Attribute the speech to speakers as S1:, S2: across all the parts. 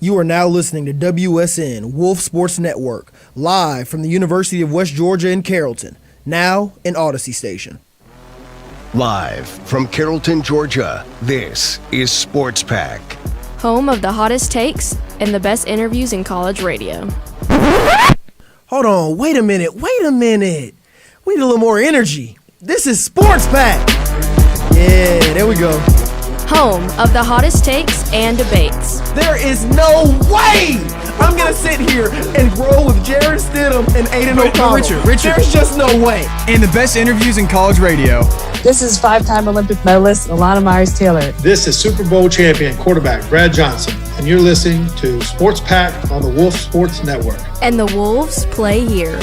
S1: You are now listening to WSN, Wolf Sports Network, live from the University of West Georgia in Carrollton, now an Odyssey station.
S2: Live from Carrollton, Georgia, this is Sports Pack.
S3: Home of the hottest takes and the best interviews in college radio.
S1: Hold on, wait a minute. We need a little more energy. This is Sports Pack. Yeah, there we go.
S3: Home of the hottest takes and debates.
S1: There is no way I'm going to sit here and roll with Jared Stidham and Aiden O'Connell.
S4: Richard.
S1: There's just no way.
S4: And the best interviews in college radio.
S5: This is five-time Olympic medalist Alana Myers-Taylor.
S6: This is Super Bowl champion quarterback Brad Johnson, and you're listening to Sports Pack on the Wolf Sports Network.
S3: And the Wolves play here.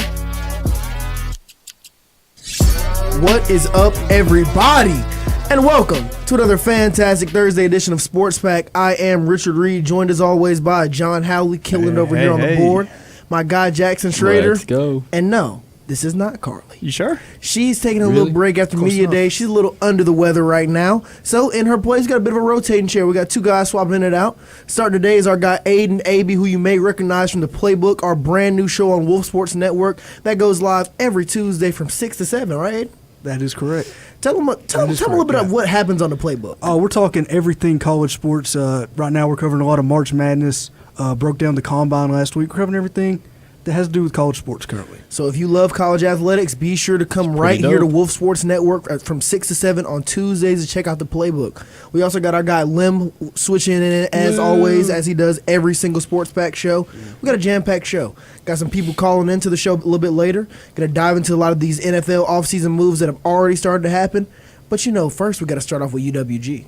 S1: What is up, everybody? And welcome to another fantastic Thursday edition of Sports Pack. I am Richard Reed, joined as always by John Howley, killing it over here on the board. My guy Jackson Schrader.
S7: Let's go.
S1: And no, this is not Carly.
S4: You sure?
S1: She's taking a little break after media day. She's a little under the weather right now. So in her place, got a bit of a rotating chair. We got two guys swapping it out. Starting today is our guy Aiden AB, who you may recognize from the Playbook, our brand new show on Wolf Sports Network that goes live every Tuesday from 6 to 7, right, Aiden?
S8: That is correct.
S1: Tell them a little bit of what happens on the Playbook.
S8: Oh, we're talking everything college sports. Right now we're covering a lot of March Madness. Broke down the Combine last week. We're covering everything that has to do with college sports currently.
S1: So if you love college athletics, be sure to come right here to Wolf Sports Network from 6 to 7 on Tuesdays to check out the Playbook. We also got our guy Lim switching in as always, as he does every single Sports Pack show. We got a jam-packed show. Got some people calling into the show a little bit later. Going to dive into a lot of these NFL offseason moves that have already started to happen. But first we got to start off with UWG.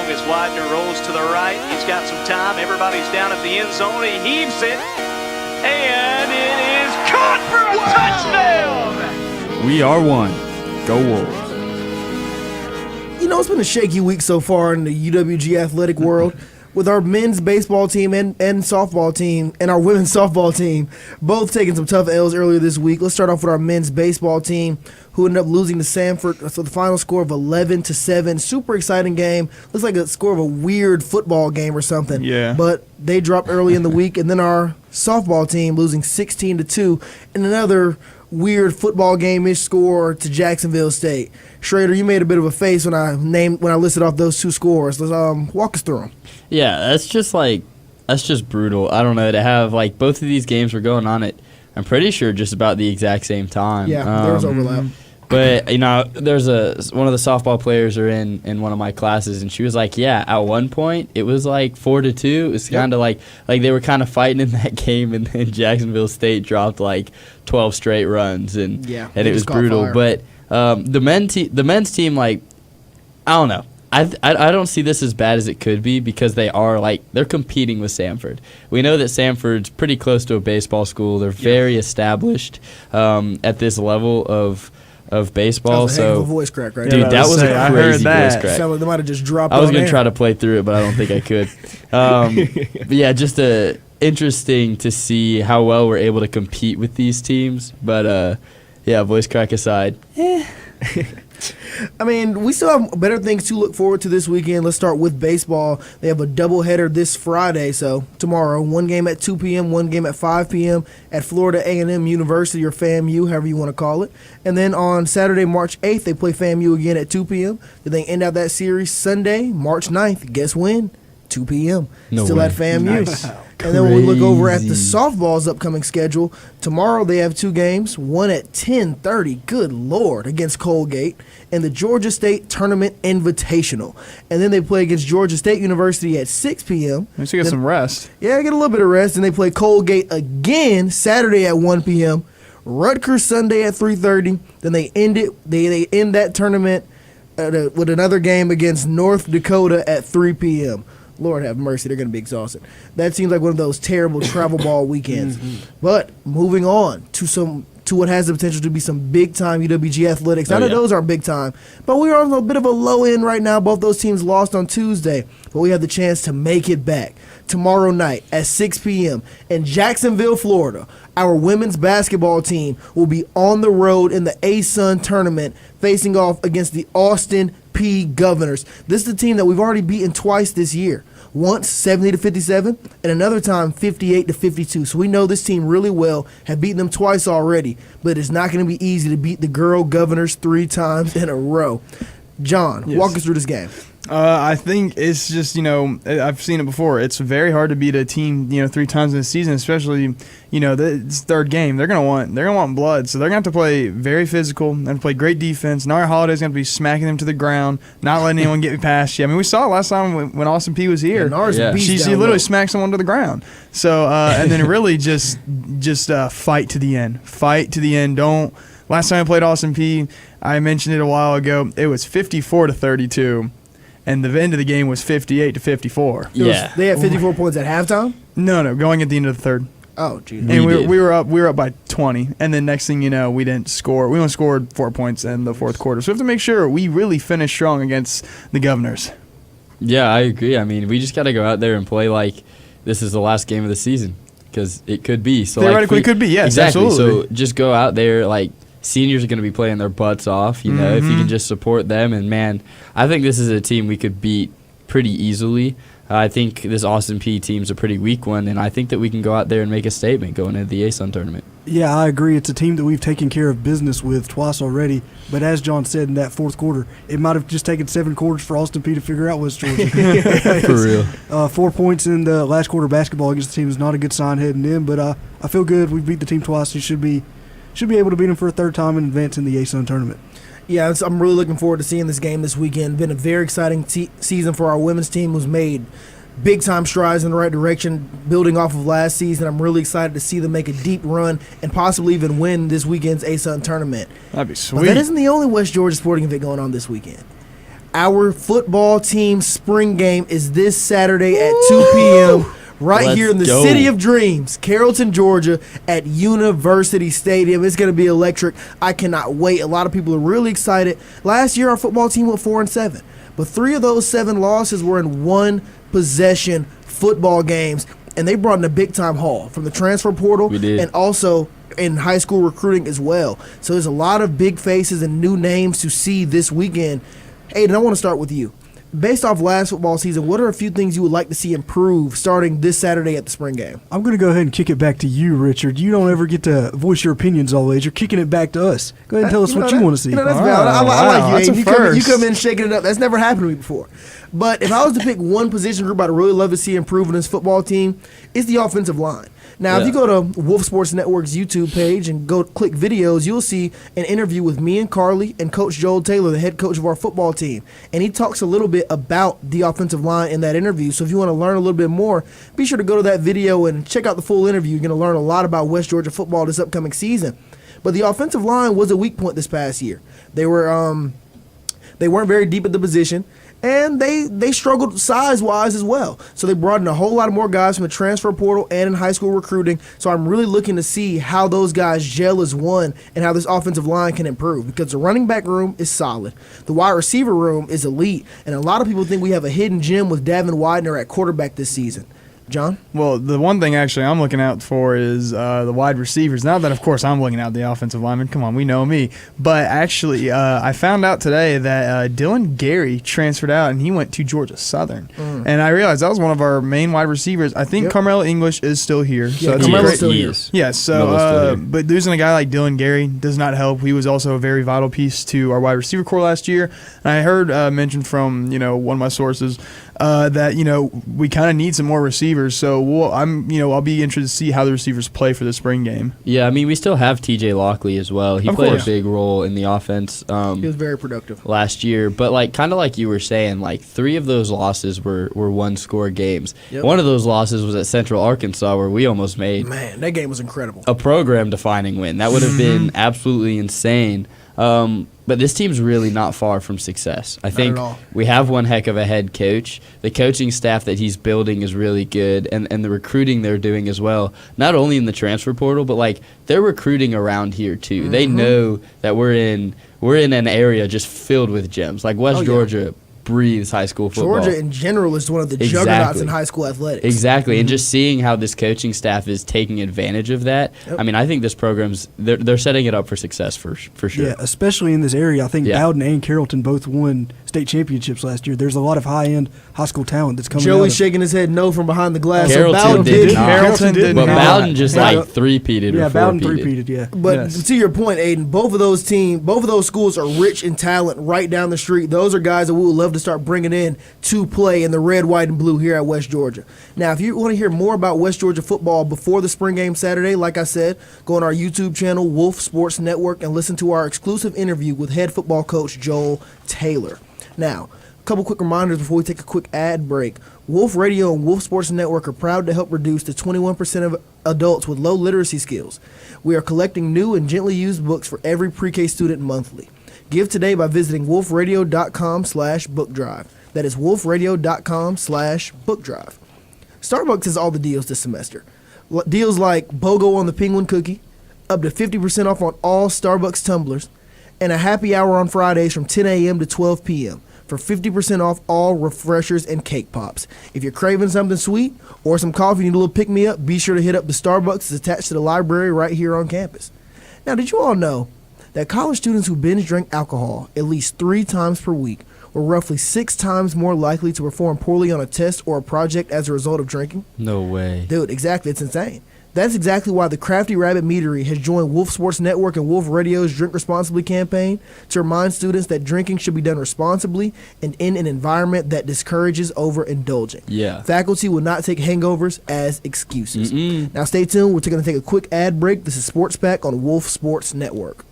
S9: As Widener rolls to the right, he's got some time. Everybody's down at the end zone. He heaves it, and it is caught for a touchdown.
S4: We are one. Go Wolves.
S1: It's been a shaky week so far in the UWG athletic world. With our men's baseball team and softball team and our women's softball team both taking some tough L's earlier this week. Let's start off with our men's baseball team, who ended up losing to Sanford for the final score of 11-7. Super exciting game. Looks like a score of a weird football game or something.
S4: Yeah.
S1: But they dropped early in the week, and then our softball team losing 16-2 in another weird football game-ish score to Jacksonville State. Schrader, you made a bit of a face when I listed off those two scores. Let's walk us through them.
S7: Yeah, that's just brutal. I don't know, to have both of these games were going on at, I'm pretty sure, just about the exact same time.
S1: Yeah, there was overlap.
S7: But there's one of the softball players are in one of my classes, and she was like, yeah, at one point it was 4-2. It was kind of like they were kind of fighting in that game, and then Jacksonville State dropped 12 straight runs, and it was brutal. Fire. But the men's team, I don't know. I don't see this as bad as it could be, because they're competing with Sanford. We know that Sanford's pretty close to a baseball school. They're very established at this level of baseball.
S1: That was a heck of a voice crack, right?
S7: Dude, that was a crazy voice crack.
S1: Sounded like they might have just dropped.
S7: I was going to try to play through it, but I don't think I could. But yeah, just interesting to see how well we're able to compete with these teams. But yeah, voice crack aside.
S1: We still have better things to look forward to this weekend. Let's start with baseball. They have a doubleheader this Friday, so tomorrow, one game at 2 p.m., one game at 5 p.m. at Florida A&M University, or FAMU, however you want to call it. And then on Saturday, March 8th, they play FAMU again at 2 p.m. Then they end out that series Sunday, March 9th. Guess when? 2 p.m. Still at FAMU. Nice. And then when we look over at the softball's upcoming schedule, tomorrow they have two games, one at 10:30, good Lord, against Colgate, and the Georgia State Tournament Invitational. And then they play against Georgia State University at 6 p.m.
S4: They should get some rest.
S1: Yeah, get a little bit of rest. And they play Colgate again Saturday at 1 p.m., Rutgers Sunday at 3:30. Then they end it. They end that tournament with another game against North Dakota at 3 p.m. Lord have mercy, they're going to be exhausted. That seems like one of those terrible travel ball weekends. But moving on to what has the potential to be some big-time UWG athletics. None of those are big-time, but we're on a bit of a low end right now. Both those teams lost on Tuesday, but we have the chance to make it back tomorrow night at 6 p.m. in Jacksonville, Florida. Our women's basketball team will be on the road in the ASUN tournament, facing off against the Austin P. Governors. This is the team that we've already beaten twice this year. Once 70-57, and another time 58-52. So we know this team really well. Have beaten them twice already, but it's not going to be easy to beat the Girl Governors 3 times in a row. John, walk us through this game.
S4: I think it's just, I've seen it before. It's very hard to beat a team, 3 times in a season, especially, it's third game. They're gonna want blood, so they're gonna have to play very physical. They're gonna play great defense. Nara Holiday's gonna be smacking them to the ground, not letting anyone get past you. I mean, we saw it last time when Austin P was here. She literally smacked someone to the ground. So and then really just fight to the end. Fight to the end. Last time I played Austin P, I mentioned it a while ago. It was 54-32. And the end of the game was 58-54.
S1: They had 54 points at halftime?
S4: No, going at the end of the third.
S1: Oh, geez.
S4: And we were up by 20. And then next thing you know, we didn't score. We only scored 4 points in the fourth quarter. So we have to make sure we really finish strong against the Governors.
S7: Yeah, I agree. I mean, we just got to go out there and play like this is the last game of the season because it could be. So
S4: theoretically, it could be, yes,
S7: exactly.
S4: absolutely.
S7: So just go out there like – seniors are going to be playing their butts off, if you can just support them. And, man, I think this is a team we could beat pretty easily. I think this Austin P team's a pretty weak one, and I think that we can go out there and make a statement going into the ASUN tournament.
S8: Yeah, I agree. It's a team that we've taken care of business with twice already. But as John said in that fourth quarter, it might have just taken 7 quarters for Austin P to figure out West Georgia.
S7: For real.
S8: 4 points in the last quarter basketball against the team is not a good sign heading in. But I feel good. We beat the team twice. We should be able to beat them for a third time and advance in the ASUN tournament.
S1: Yeah, I'm really looking forward to seeing this game this weekend. Been a very exciting season for our women's team. Was made big-time strides in the right direction, building off of last season. I'm really excited to see them make a deep run and possibly even win this weekend's ASUN tournament.
S4: That'd be sweet.
S1: But that isn't the only West Georgia sporting event going on this weekend. Our football team spring game is this Saturday at 2 p.m., right here in the City of Dreams, Carrollton, Georgia, at University Stadium. It's going to be electric. I cannot wait. A lot of people are really excited. Last year, our football team went 4-7, but 3 of those 7 losses were in one-possession football games, and they brought in a big-time haul from the transfer portal and also in high school recruiting as well. So there's a lot of big faces and new names to see this weekend. Aiden, I want to start with you. Based off last football season, what are a few things you would like to see improve starting this Saturday at the spring game?
S8: I'm going to go ahead and kick it back to you, Richard. You don't ever get to voice your opinions always. You're kicking it back to us. Go ahead and tell us what you want to see.
S1: That's valid. I like you, Aiden. You come in shaking it up. That's never happened to me before. But if I was to pick one position group I'd really love to see improve in this football team, it's the offensive line. Now, if you go to Wolf Sports Network's YouTube page and go click videos, you'll see an interview with me and Carly and Coach Joel Taylor, the head coach of our football team. And he talks a little bit about the offensive line in that interview. So if you want to learn a little bit more, be sure to go to that video and check out the full interview. You're going to learn a lot about West Georgia football this upcoming season. But the offensive line was a weak point this past year. They weren't very deep at the position. And they struggled size-wise as well. So they brought in a whole lot of more guys from the transfer portal and in high school recruiting. So I'm really looking to see how those guys gel as one and how this offensive line can improve, because the running back room is solid. The wide receiver room is elite. And a lot of people think we have a hidden gem with Davin Widener at quarterback this season. John?
S4: Well, the one thing actually I'm looking out for is the wide receivers. Not that, of course, I'm looking out the offensive linemen. Come on, we know me. But actually, I found out today that Dylan Gary transferred out, and he went to Georgia Southern. And I realized that was one of our main wide receivers. I think Carmelo English is still here. So that's
S1: Carmelo's still here.
S4: Yes, so, but losing a guy like Dylan Gary does not help. He was also a very vital piece to our wide receiver core last year. And I heard mentioned from one of my sources that we kind of need some more receivers. So I'll be interested to see how the receivers play for the spring game.
S7: Yeah, I mean, we still have TJ Lockley as well. He played a big role in the offense.
S1: He was very productive
S7: last year. But kind of like you were saying, 3 of those losses were one-score games. One of those losses was at Central Arkansas, where we almost made
S1: that game was incredible.
S7: A program-defining win. That would have been absolutely insane. But this team's really not far from success. I think we have one heck of a head coach. The coaching staff that he's building is really good, and the recruiting they're doing as well. Not only in the transfer portal, but they're recruiting around here too. They know that we're in an area just filled with gems. Like West Georgia breathes high school football.
S1: Georgia in general is one of the juggernauts in high school athletics.
S7: Exactly, and just seeing how this coaching staff is taking advantage of that, I mean, I think this program's they're setting it up for success for sure.
S8: Yeah, especially in this area. I think Bowden and Carrollton both won state championships last year. There's a lot of high-end high school talent that's coming out.
S1: Joey's shaking his head no from behind the glass.
S7: Carrollton
S1: so Bowden
S7: did not.
S4: Carrollton did
S7: But
S4: not.
S7: Bowden just
S8: Yeah.
S7: like three-peated
S8: Yeah,
S7: or
S8: Bowden
S7: four-peated.
S8: three-peated, yeah.
S1: But
S4: Yes.
S1: to your point, Aiden, both of those schools are rich in talent right down the street. Those are guys that we would love to start bringing in to play in the red, white, and blue here at West Georgia. Now, if you want to hear more about West Georgia football before the spring game Saturday, like I said, go on our YouTube channel, Wolf Sports Network, and listen to our exclusive interview with head football coach Joel Taylor. Now, a couple quick reminders before we take a quick ad break. Wolf Radio and Wolf Sports Network are proud to help reduce the 21% of adults with low literacy skills. We are collecting new and gently used books for every pre-K student monthly. Give today by visiting wolfradio.com/bookdrive. That is wolfradio.com/bookdrive. Starbucks has all the deals this semester. Deals like BOGO on the Penguin Cookie, up to 50% off on all Starbucks tumblers, and a happy hour on Fridays from 10 a.m. to 12 p.m. for 50% off all refreshers and cake pops. If you're craving something sweet or some coffee, you need a little pick-me-up, be sure to hit up the Starbucks that's attached to the library right here on campus. Now, did you all know that college students who binge drink alcohol at least 3 times per week were roughly 6 times more likely to perform poorly on a test or a project as a result of drinking?
S7: No way.
S1: Dude, exactly. It's insane. That's exactly why the Crafty Rabbit Meadery has joined Wolf Sports Network and Wolf Radio's Drink Responsibly campaign to remind students that drinking should be done responsibly and in an environment that discourages overindulging.
S7: Yeah.
S1: Faculty will not take hangovers as excuses. Now stay tuned. We're going to take a quick ad break. This is Sports Pack on Wolf Sports Network.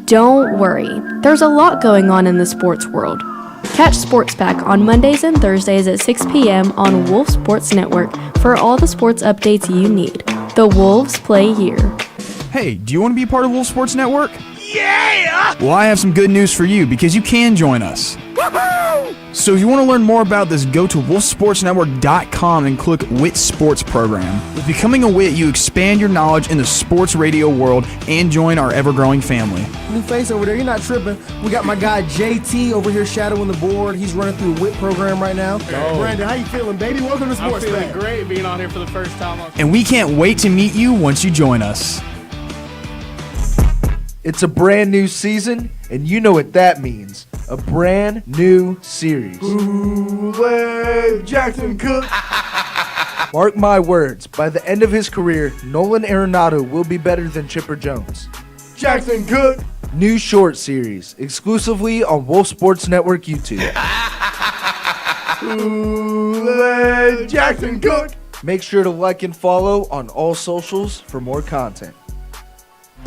S3: Don't worry, there's a lot going on in the sports world. Catch Sports Pack on Mondays and Thursdays at 6 p.m. on Wolf Sports Network for all the sports updates you need. The Wolves play here.
S4: Hey, do you want to be part of Wolf Sports Network? Yeah! Well, I have some good news for you because you can join us. Woohoo! So if you want to learn more about this, go to wolfsportsnetwork.com and click WIT Sports Program. With becoming a WIT, you expand your knowledge in the sports radio world and join our ever-growing family.
S1: New face over there, you're not tripping. We got my guy JT over here shadowing the board. He's running through the WIT program right now. Brandon, how you feeling, baby? Welcome to Sports
S10: I'm feeling
S1: Pack.
S10: great being on here for the first time.
S4: And we can't wait to meet you once you join us.
S11: It's a brand new season, and you know what that means. A brand new series.
S1: Kool-Aid Jackson Cook.
S11: Mark my words, by the end of his career, Nolan Arenado will be better than Chipper Jones.
S1: Jackson Cook.
S11: New short series, exclusively on Wolf Sports Network YouTube.
S1: Kool-Aid Jackson Cook.
S11: Make sure to like and follow on all socials for more content.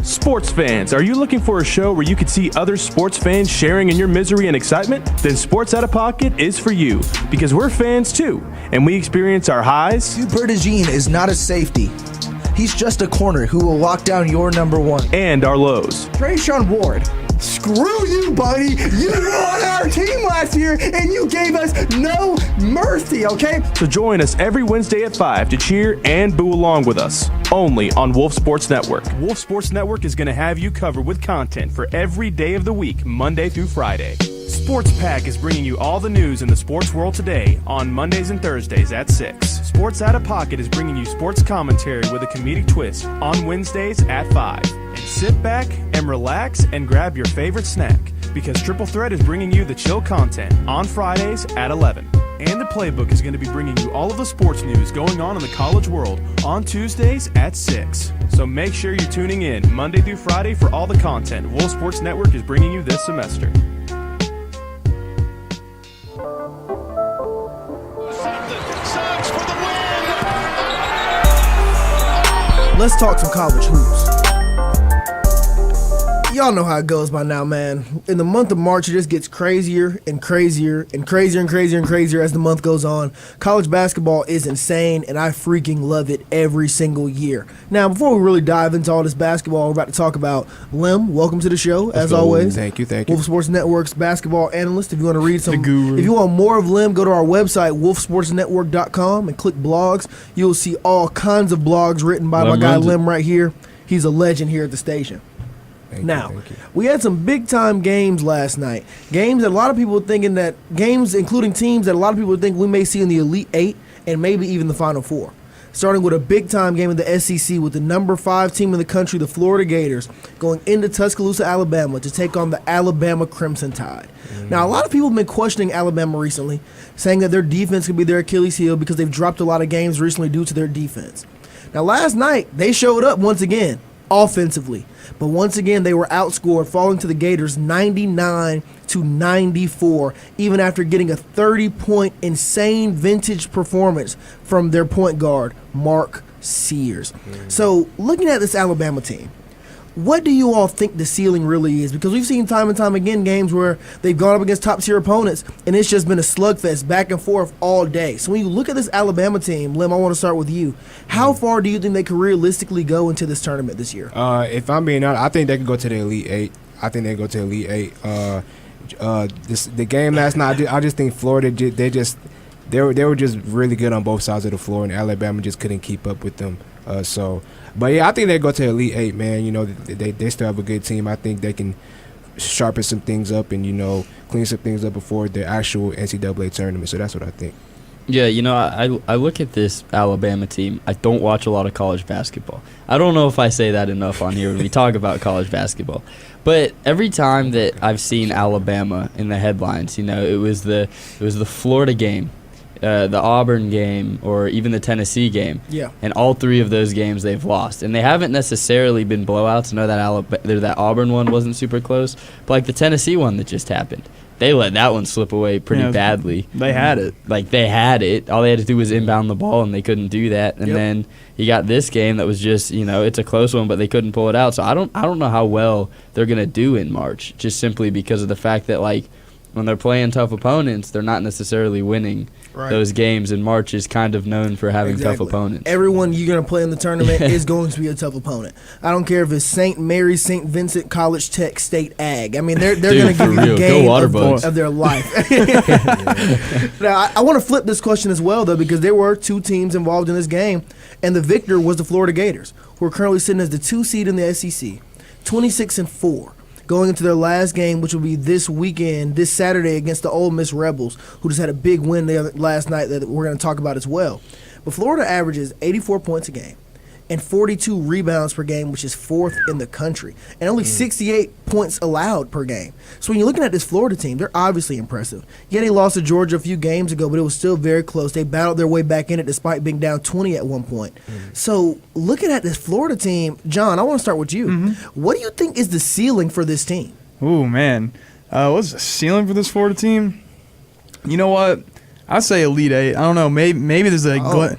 S10: Sports fans, are you looking for a show where you can see other sports fans sharing in your misery and excitement? Then Sports Out of Pocket is for you, because we're fans too, and we experience our highs.
S12: Super DeJean is not a safety. He's just a corner who will lock down your number one.
S10: And our lows.
S1: Trayshawn Ward. Screw you, buddy. You were on our team last year, and you gave us no mercy, okay?
S10: So join us every Wednesday at 5 to cheer and boo along with us, only on Wolf Sports Network. Wolf Sports Network is going to have you covered with content for every day of the week, Monday through Friday. Sports Pack is bringing you all the news in the sports world today on Mondays and Thursdays at 6. Sports Out of Pocket is bringing you sports commentary with a comedic twist on Wednesdays at 5. And sit back and relax and grab your favorite snack, because Triple Threat is bringing you the chill content on Fridays at 11. And the Playbook is going to be bringing you all of the sports news going on in the college world on Tuesdays at 6. So make sure you're tuning in Monday through Friday for all the content Wolf Sports Network is bringing you this semester.
S1: Let's talk some college hoops. Y'all know how it goes by now, man. In the month of March, it just gets crazier and crazier and crazier and crazier and crazier as the month goes on. College basketball is insane, and I freaking love it every single year. Now, before we really dive into all this basketball, we're about to talk about Lim. Welcome to the show, as always.
S13: Thank you.
S1: Wolf Sports Network's basketball analyst. If you want to read some,
S4: The guru.
S1: if you want more of Lim, go to our website, wolfsportsnetwork.com, and click blogs. You'll see all kinds of blogs written by my guy Lim right here. He's a legend here at the station. Now, we had some big-time games last night. Games that a lot of people are thinking including teams that a lot of people think we may see in the Elite Eight and maybe even the Final Four. starting with a big-time game in the SEC with the number 5 team in the country, the Florida Gators, going into Tuscaloosa, Alabama to take on the Alabama Crimson Tide. Now, a lot of people have been questioning Alabama recently, saying that their defense could be their Achilles heel because they've dropped a lot of games recently due to their defense. Now, last night, they showed up once again, offensively. But once again, they were outscored, falling to the Gators 99-94, even after getting a 30-point insane vintage performance from their point guard, Mark Sears. So, looking at this Alabama team, what do you all think the ceiling really is? Because we've seen time and time again games where they've gone up against top-tier opponents, and it's just been a slugfest back and forth all day. So when you look at this Alabama team, Lim, I want to start with you. How far do you think they could realistically go into this tournament this year?
S13: If I'm being honest, I think they could go to the Elite Eight. The game last night, I just think Florida, they were just really good on both sides of the floor, and Alabama just couldn't keep up with them. But yeah, I think they go to Elite Eight, man. You know, they still have a good team. I think they can sharpen some things up and, you know, clean some things up before the actual NCAA tournament. So that's what I think.
S7: Yeah, you know, I look at this Alabama team. I don't watch a lot of college basketball. I don't know if I say that enough on here when we talk about college basketball. But every time that I've seen Alabama in the headlines, you know, it was the Florida game, the Auburn game, or even the Tennessee game.
S1: Yeah.
S7: And all 3 of those games they've lost. And they haven't necessarily been blowouts. I know that Auburn one wasn't super close. But like the Tennessee one that just happened, they let that one slip away pretty badly.
S4: They had it.
S7: Like, they had it. All they had to do was inbound the ball, and they couldn't do that. And then you got this game that was just, you know, it's a close one, but they couldn't pull it out. So I don't know how well they're going to do in March, just simply because of the fact that, like, when they're playing tough opponents, they're not necessarily winning those games, and March is kind of known for having tough opponents.
S1: Everyone you're going to play in the tournament is going to be a tough opponent. I don't care if it's St. Mary's, St. Vincent, College Tech, State Ag. I mean, they're going to give you the game of their life. Now, I want to flip this question as well, though, because there were 2 teams involved in this game, and the victor was the Florida Gators, who are currently sitting as the 2 seed in the SEC, 26-4. Going into their last game, which will be this weekend, this Saturday, against the Ole Miss Rebels, who just had a big win last night that we're going to talk about as well. But Florida averages 84 points a game and 42 rebounds per game, which is 4th in the country, and only 68 points allowed per game. So when you're looking at this Florida team, they're obviously impressive. Yeah, they lost to Georgia a few games ago, but it was still very close. They battled their way back in it despite being down 20 at one point. So looking at this Florida team, John, I want to start with you. What do you think is the ceiling for this team?
S4: Ooh, man. What's the ceiling for this Florida team? You know what? I'd say Elite Eight. I don't know. Maybe there's a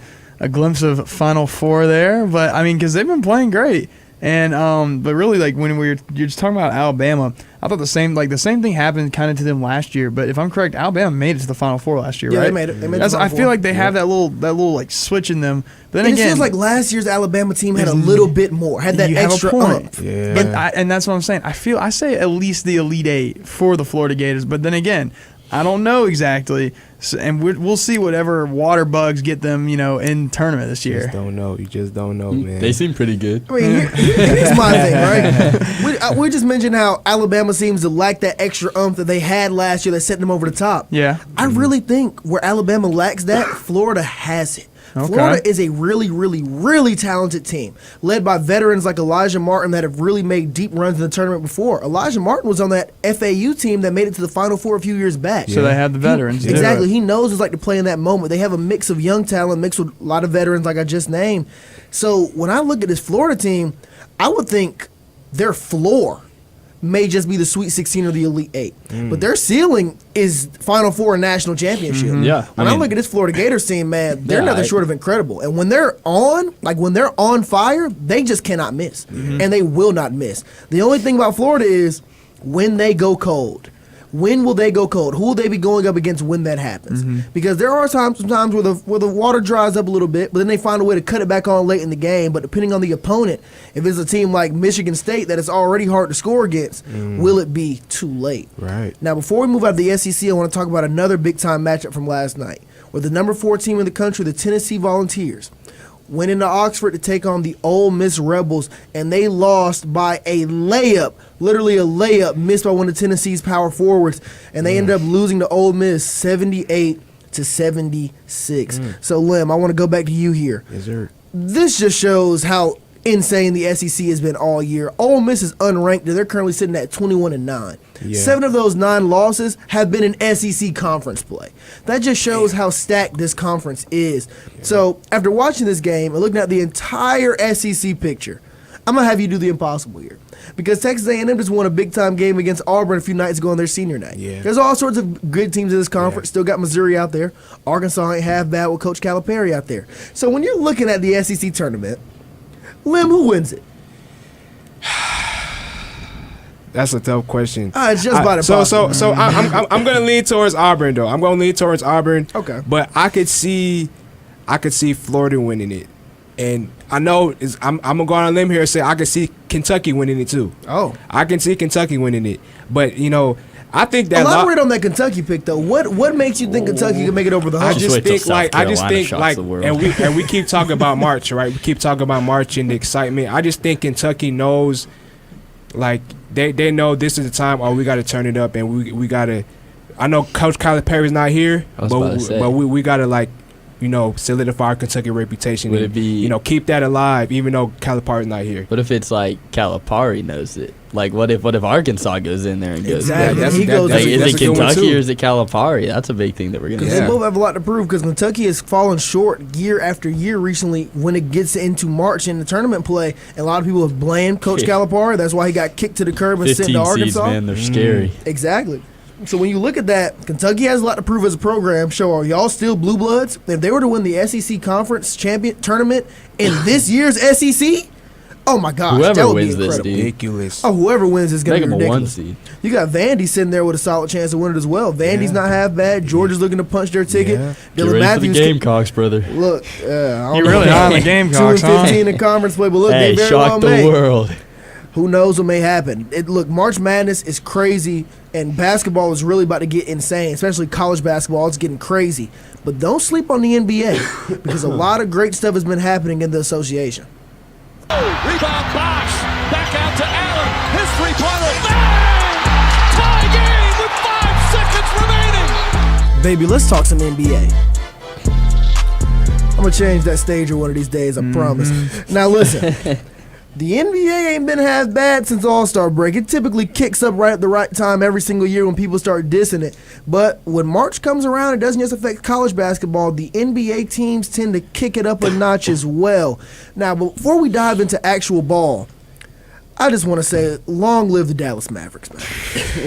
S4: glimpse of Final Four there, but I mean, because they've been playing great, and but really, like when you're just talking about Alabama, I thought the same thing happened kind of to them last year. But if I'm correct, Alabama made it to the Final Four last year, right?
S1: They made it. They made the Final
S4: I feel like they have that little like switch in them. But then
S1: again, it feels like last year's Alabama team had a little bit more, had that extra oomph.
S4: Yeah. And that's what I'm saying. I say at least the Elite Eight for the Florida Gators, but then again, I don't know exactly, and we'll see whatever water bugs get them, you know, in tournament this year.
S13: You just don't know, man.
S7: They seem pretty good.
S1: I mean, here's my thing, right? We just mentioned how Alabama seems to lack that extra oomph that they had last year that set them over the top.
S4: Yeah.
S1: I really think where Alabama lacks that, Florida has it.
S4: Okay.
S1: Florida is a really, really, really talented team, led by veterans like Elijah Martin that have really made deep runs in the tournament before. Elijah Martin was on that FAU team that made it to the Final Four a few years back.
S4: So they have the veterans.
S1: Exactly. He knows what it's like to play in that moment. They have a mix of young talent mixed with a lot of veterans like I just named. So when I look at this Florida team, I would think their floor may just be the Sweet 16 or the Elite 8. But their ceiling is Final Four and National Championship.
S7: Yeah.
S1: When I look at this Florida Gators team, man, they're nothing short of incredible. And when they're on fire, they just cannot miss. And they will not miss. The only thing about Florida is when they go cold. When will they go cold? Who will they be going up against when that happens? Because there are sometimes where the water dries up a little bit, but then they find a way to cut it back on late in the game. But depending on the opponent, if it's a team like Michigan State that is already hard to score against, will it be too late?
S13: Right.
S1: Now, before we move out of the SEC, I want to talk about another big-time matchup from last night, where the number 4 team in the country, the Tennessee Volunteers, went into Oxford to take on the Ole Miss Rebels, and they lost by a layup, literally a layup, missed by one of Tennessee's power forwards, and they ended up losing to Ole Miss 78-65. to 76. So, Lim, I want to go back to you here.
S13: Yes, sir.
S1: This just shows how insane the SEC has been all year. Ole Miss is unranked, and they're currently sitting at 21-9.
S13: Yeah.
S1: 7 of those 9 losses have been in SEC conference play. That just shows how stacked this conference is. Yeah. So after watching this game and looking at the entire SEC picture, I'm going to have you do the impossible here. Because Texas A&M just won a big-time game against Auburn a few nights ago on their senior night. Yeah. There's all sorts of good teams in this conference. Still got Missouri out there. Arkansas ain't half bad with Coach Calipari out there. So when you're looking at the SEC tournament, Lim, who wins it?
S13: That's a tough question.
S1: It's just about impossible.
S13: So I'm gonna lean towards Auburn though. I'm gonna lean towards Auburn.
S1: Okay.
S13: But I could see Florida winning it, and I know I'm gonna go on a limb here and say I could see Kentucky winning it too.
S1: Oh.
S13: I can see Kentucky winning it, but I think that
S1: elaborate on that Kentucky pick though. What makes you think Kentucky can make it over the hump?
S13: I just think and we keep talking about March, right? We keep talking about March and the excitement. I just think Kentucky knows, like they know this is the time. Oh, we got to turn it up, and we got to. I know Coach Calipari's not here, but we got to solidify our Kentucky reputation.
S7: Would it be
S13: keep that alive, even though Calipari's not here?
S7: What if it's like Calipari knows it? Like what if Arkansas goes in there and goes?
S1: Exactly.
S7: Is it Kentucky or is it Calipari? That's a big thing that we're gonna.
S1: They both have a lot to prove because Kentucky has fallen short year after year recently when it gets into March in the tournament play, and a lot of people have blamed Coach Calipari. That's why he got kicked to the curb and sent to Arkansas.
S7: Seeds, man, they're scary.
S1: Exactly. So when you look at that, Kentucky has a lot to prove as a program. So are y'all still blue bloods? If they were to win the SEC Conference Champion Tournament in this year's SEC, oh my gosh,
S7: whoever
S1: that would
S7: wins
S1: be incredible.
S7: this, dude.
S13: Ridiculous.
S1: Oh, whoever wins is going to be ridiculous.
S7: Make them a 1 seed.
S1: You got Vandy sitting there with a solid chance to win it as well. Vandy's not half bad. Georgia's looking to punch their ticket.
S7: Get
S1: Dylan
S7: ready
S1: Matthews
S7: for the Gamecocks, brother.
S1: Look,
S4: you're really high on the Gamecocks,
S1: 2-15 in conference play, but look,
S7: hey,
S1: they very
S7: shock
S1: well
S7: the
S1: may.
S7: world.
S1: Who knows what may happen? Look, March Madness is crazy, and basketball is really about to get insane, especially college basketball. It's getting crazy. But don't sleep on the NBA because a lot of great stuff has been happening in the association.
S9: Rebound Bosch. Back out to Allen. His three-pointer. Bang! Tie game with 5 seconds remaining.
S1: Baby, let's talk some NBA. I'm going to change that stager one of these days, I promise. Now, listen. The NBA ain't been half bad since All-Star break. It typically kicks up right at the right time every single year when people start dissing it. But when March comes around, it doesn't just affect college basketball. The NBA teams tend to kick it up a notch as well. Now, before we dive into actual ball, I just want to say, long live the Dallas Mavericks, man.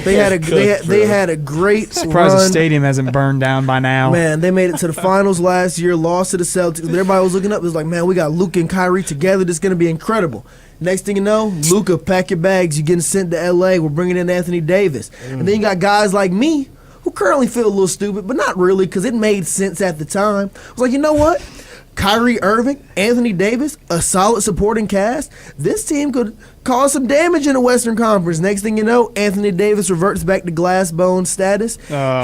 S1: They had a great
S4: Surprised
S1: run.
S4: the stadium hasn't burned down by now.
S1: Man, they made it to the finals last year, lost to the Celtics. Everybody was looking up. It was like, man, we got Luka and Kyrie together. This is going to be incredible. Next thing you know, Luka, pack your bags. You're getting sent to L.A. We're bringing in Anthony Davis. And then you got guys like me who currently feel a little stupid, but not really because it made sense at the time. I was like, you know what? Kyrie Irving, Anthony Davis, a solid supporting cast. This team could cause some damage in the Western Conference. Next thing you know, Anthony Davis reverts back to glass bone status.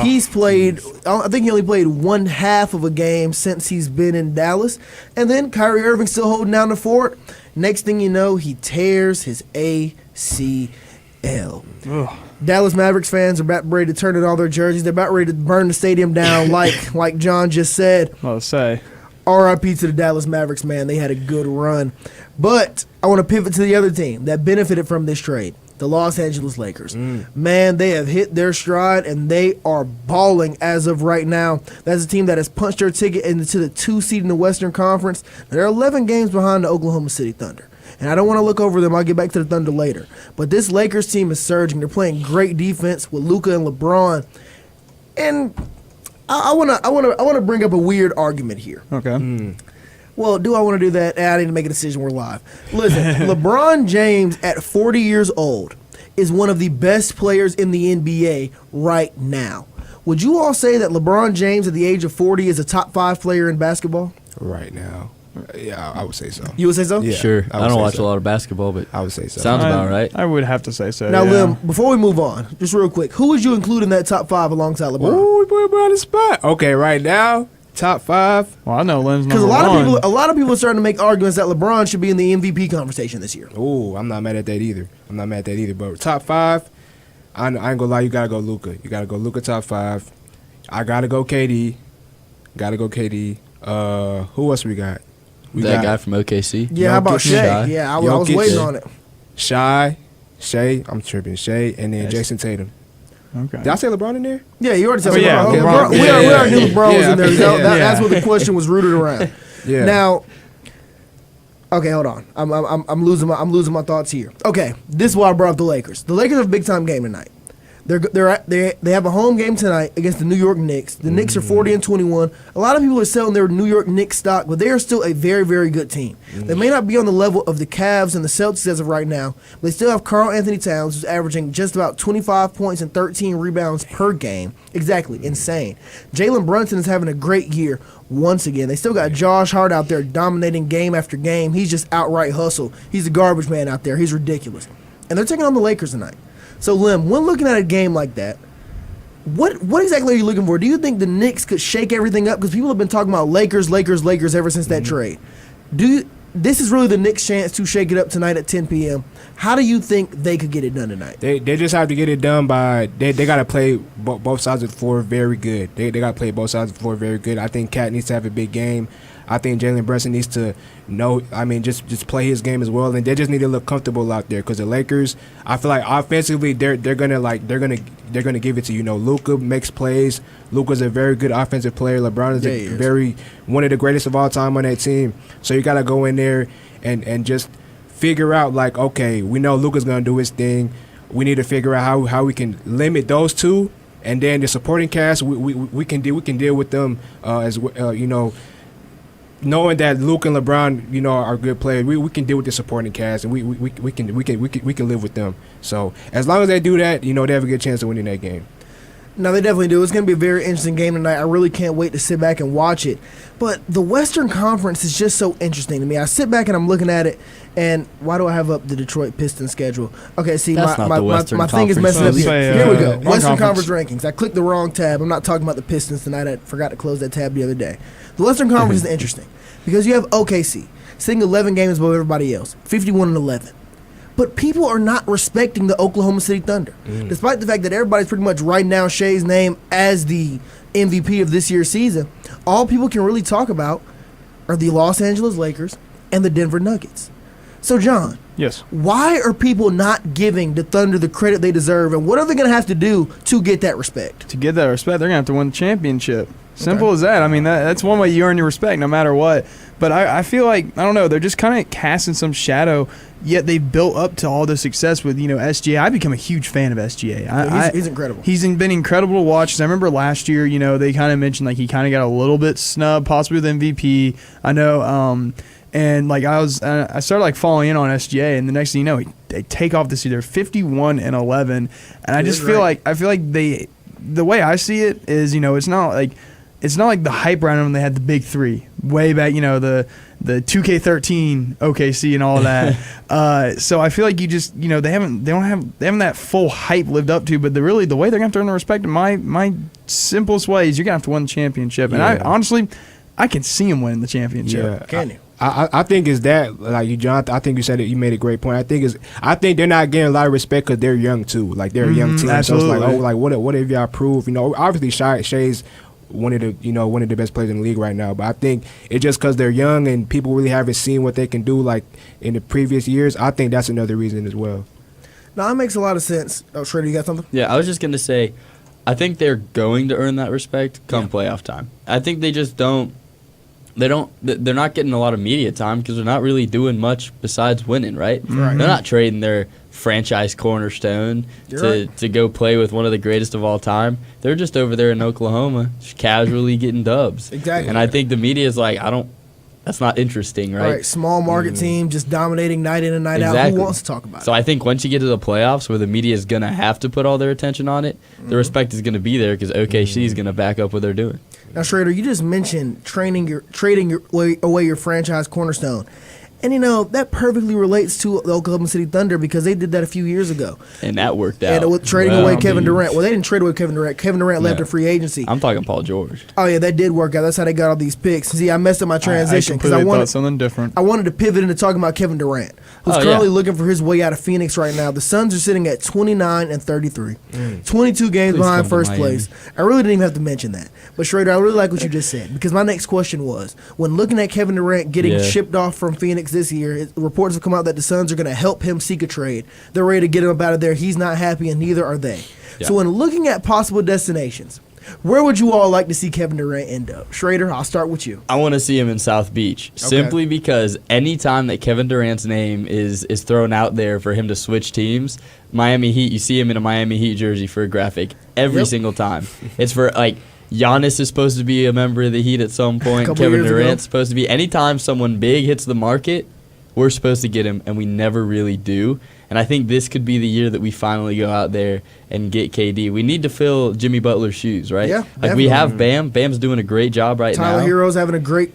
S1: He's played, I think he only played one half of a game since he's been in Dallas. And then Kyrie Irving still holding down the fort. Next thing you know, he tears his ACL. Dallas Mavericks fans are about ready to turn in all their jerseys. They're about ready to burn the stadium down like John just said.
S4: I'll say.
S1: R.I.P. to the Dallas Mavericks, man. They had a good run. But I want to pivot to the other team that benefited from this trade, the Los Angeles Lakers. Man, they have hit their stride, and they are balling as of right now. That's a team that has punched their ticket into the 2 seed in the Western Conference. They're 11 games behind the Oklahoma City Thunder. And I don't want to look over them. I'll get back to the Thunder later. But this Lakers team is surging. They're playing great defense with Luka and LeBron. And I want to bring up a weird argument here.
S4: Okay.
S1: Well, do I want to do that? I need to make a decision. We're live. Listen, LeBron James at 40 years old is one of the best players in the NBA right now. Would you all say that LeBron James at the age of 40 is a top 5 player in basketball?
S13: Right now. Yeah, I would say so.
S1: You would say so?
S13: Yeah,
S7: sure. I don't watch a lot of basketball, but
S13: I would say so.
S7: Sounds about right.
S4: I would have to say so.
S1: Now,
S4: yeah.
S1: Lim, before we move on, just real quick, who would you include in that top 5 alongside LeBron?
S13: Oh, we put him on the spot. Okay, right now, top 5.
S4: Well, I know Lim's
S1: Because
S4: number
S1: a lot of people are starting to make arguments that LeBron should be in the MVP conversation this year.
S13: Oh, I'm not mad at that either. But top 5, I ain't gonna lie, you gotta go Luka. You gotta go Luka top 5. I gotta go KD. Gotta go KD. Who else we got?
S7: That guy from OKC.
S1: Yeah, how about Shea? Yeah, I was waiting on it.
S13: Shea, I'm tripping. Shea, and then Jason Tatum.
S4: Okay.
S13: Did I say LeBron in there?
S1: Yeah, you already said LeBron.
S4: Yeah,
S1: LeBron. We already knew LeBron was in there. That's what the question was rooted around.
S13: Yeah.
S1: Now, okay, hold on. I'm losing my thoughts here. Okay, this is why I brought up the Lakers. The Lakers have a big time game tonight. They have a home game tonight against the New York Knicks. The Knicks are 40-21. A lot of people are selling their New York Knicks stock, but they are still a very, very good team. They may not be on the level of the Cavs and the Celtics as of right now, but they still have Karl Anthony Towns, who's averaging just about 25 points and 13 rebounds per game. Exactly, insane. Jalen Brunson is having a great year once again. They still got Josh Hart out there dominating game after game. He's just outright hustle. He's a garbage man out there. He's ridiculous. And they're taking on the Lakers tonight. So, Lim, when looking at a game like that, what exactly are you looking for? Do you think the Knicks could shake everything up? Because people have been talking about Lakers ever since that trade. This is really the Knicks' chance to shake it up tonight at 10 p.m. How do you think they could get it done tonight?
S13: They just have to get it done by they got to play both sides of the floor very good. They got to play both sides of the floor very good. I think Cat needs to have a big game. I think Jalen Brunson needs to just play his game as well, and they just need to look comfortable out there. Because the Lakers, I feel like offensively, they're gonna give it to Luka makes plays. Luka's a very good offensive player. LeBron is one of the greatest of all time on that team. So you gotta go in there and just figure out okay, we know Luka's gonna do his thing. We need to figure out how we can limit those two, and then the supporting cast we can deal with them as knowing that Luke and LeBron, are good players, we can deal with the supporting cast, and we can live with them. So as long as they do that, they have a good chance of winning that game.
S1: No, they definitely do. It's going to be a very interesting game tonight. I really can't wait to sit back and watch it. But the Western Conference is just so interesting to me. I sit back and I'm looking at it, and why do I have up the Detroit Pistons schedule? Okay, see, my thing is messing up here. Here we go. Western Conference rankings. I clicked the wrong tab. I'm not talking about the Pistons tonight. I forgot to close that tab the other day. The Western Conference is interesting because you have OKC sitting 11 games above everybody else, 51-11. But people are not respecting the Oklahoma City Thunder. Despite the fact that everybody's pretty much writing down Shea's name as the MVP of this year's season, all people can really talk about are the Los Angeles Lakers and the Denver Nuggets. So, John,
S4: yes,
S1: why are people not giving the Thunder the credit they deserve, and what are they going to have to do to get that respect?
S4: To get that respect, they're going to have to win the championship. Simple as that. I mean, that's one way you earn your respect no matter what. But I feel like, I don't know, they're just kind of casting some shadow, yet they've built up to all the success with, SGA. I've become a huge fan of SGA.
S1: He's incredible.
S4: He's been incredible to watch. 'Cause I remember last year, they kind of mentioned, he kind of got a little bit snubbed, possibly with MVP. I know, and I started following in on SGA, and the next thing you know, they take off this year. They're 51-11, and I just feel like the way I see it is, it's not like the hype around them. They had the big three way back, the 2K13 OKC and all of that. So I feel like you just, they haven't that full hype lived up to. But the way they're gonna have to earn the respect in my simplest way is you're gonna have to win the championship. And I honestly can see them winning the championship.
S13: Yeah.
S1: Can you?
S13: I think it's that, you, John. I think you said it. You made a great point. I think they're not getting a lot of respect because they're young too. They're a young team.
S4: Absolutely.
S13: So it's what have y'all proved? Obviously Shea's one of the best players in the league right now. But I think it's just because they're young and people really haven't seen what they can do in the previous years. I think that's another reason as well.
S1: No, that makes a lot of sense. Oh, Schrader, you got something?
S7: Yeah, I was just gonna say, I think they're going to earn that respect come playoff time. I think they just don't. They're not getting a lot of media time because they're not really doing much besides winning, right?
S1: Right.
S7: They're not trading their franchise cornerstone to go play with one of the greatest of all time. They're just over there in Oklahoma, just casually getting dubs.
S1: Exactly.
S7: And I think the media is that's not interesting, right?
S1: Right, small market team just dominating night in and night out. Who wants to talk about it?
S7: So I think once you get to the playoffs where the media is going to have to put all their attention on it, the respect is going to be there because OKC is going to back up what they're doing.
S1: Now, Schrader, you just mentioned trading away your franchise cornerstone. And, that perfectly relates to the Oklahoma City Thunder because they did that a few years ago.
S7: And that worked out.
S1: And with trading away Kevin Durant. Well, they didn't trade away Kevin Durant. Kevin Durant left in free agency.
S7: I'm talking Paul George.
S1: Oh, yeah, that did work out. That's how they got all these picks. See, I messed up my transition
S4: because I wanted something different.
S1: I wanted to pivot into talking about Kevin Durant, who's currently looking for his way out of Phoenix right now. The Suns are sitting at 29-33, 22 games behind first place. I really didn't even have to mention that. But, Schrader, I really like what you just said because my next question was, when looking at Kevin Durant getting shipped off from Phoenix this year, reports have come out that the Suns are going to help him seek a trade. They're ready to get him up out of there. He's not happy, and neither are they. Yeah. So when looking at possible destinations, where would you all like to see Kevin Durant end up? Schrader, I'll start with you.
S7: I want to see him in South Beach, simply because any time that Kevin Durant's name is thrown out there for him to switch teams, Miami Heat, you see him in a Miami Heat jersey for a graphic every single time. It's for, Giannis is supposed to be a member of the Heat at some point. Kevin Durant's supposed to be. Anytime someone big hits the market, we're supposed to get him, and we never really do. And I think this could be the year that we finally go out there and get KD. We need to fill Jimmy Butler's shoes, right?
S1: Yeah,
S7: we have Bam. Bam's doing a great job now.
S1: Tyler Hero's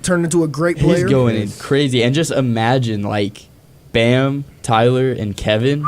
S1: turned into a great player.
S7: He's going in crazy. And just imagine, Bam, Tyler, and Kevin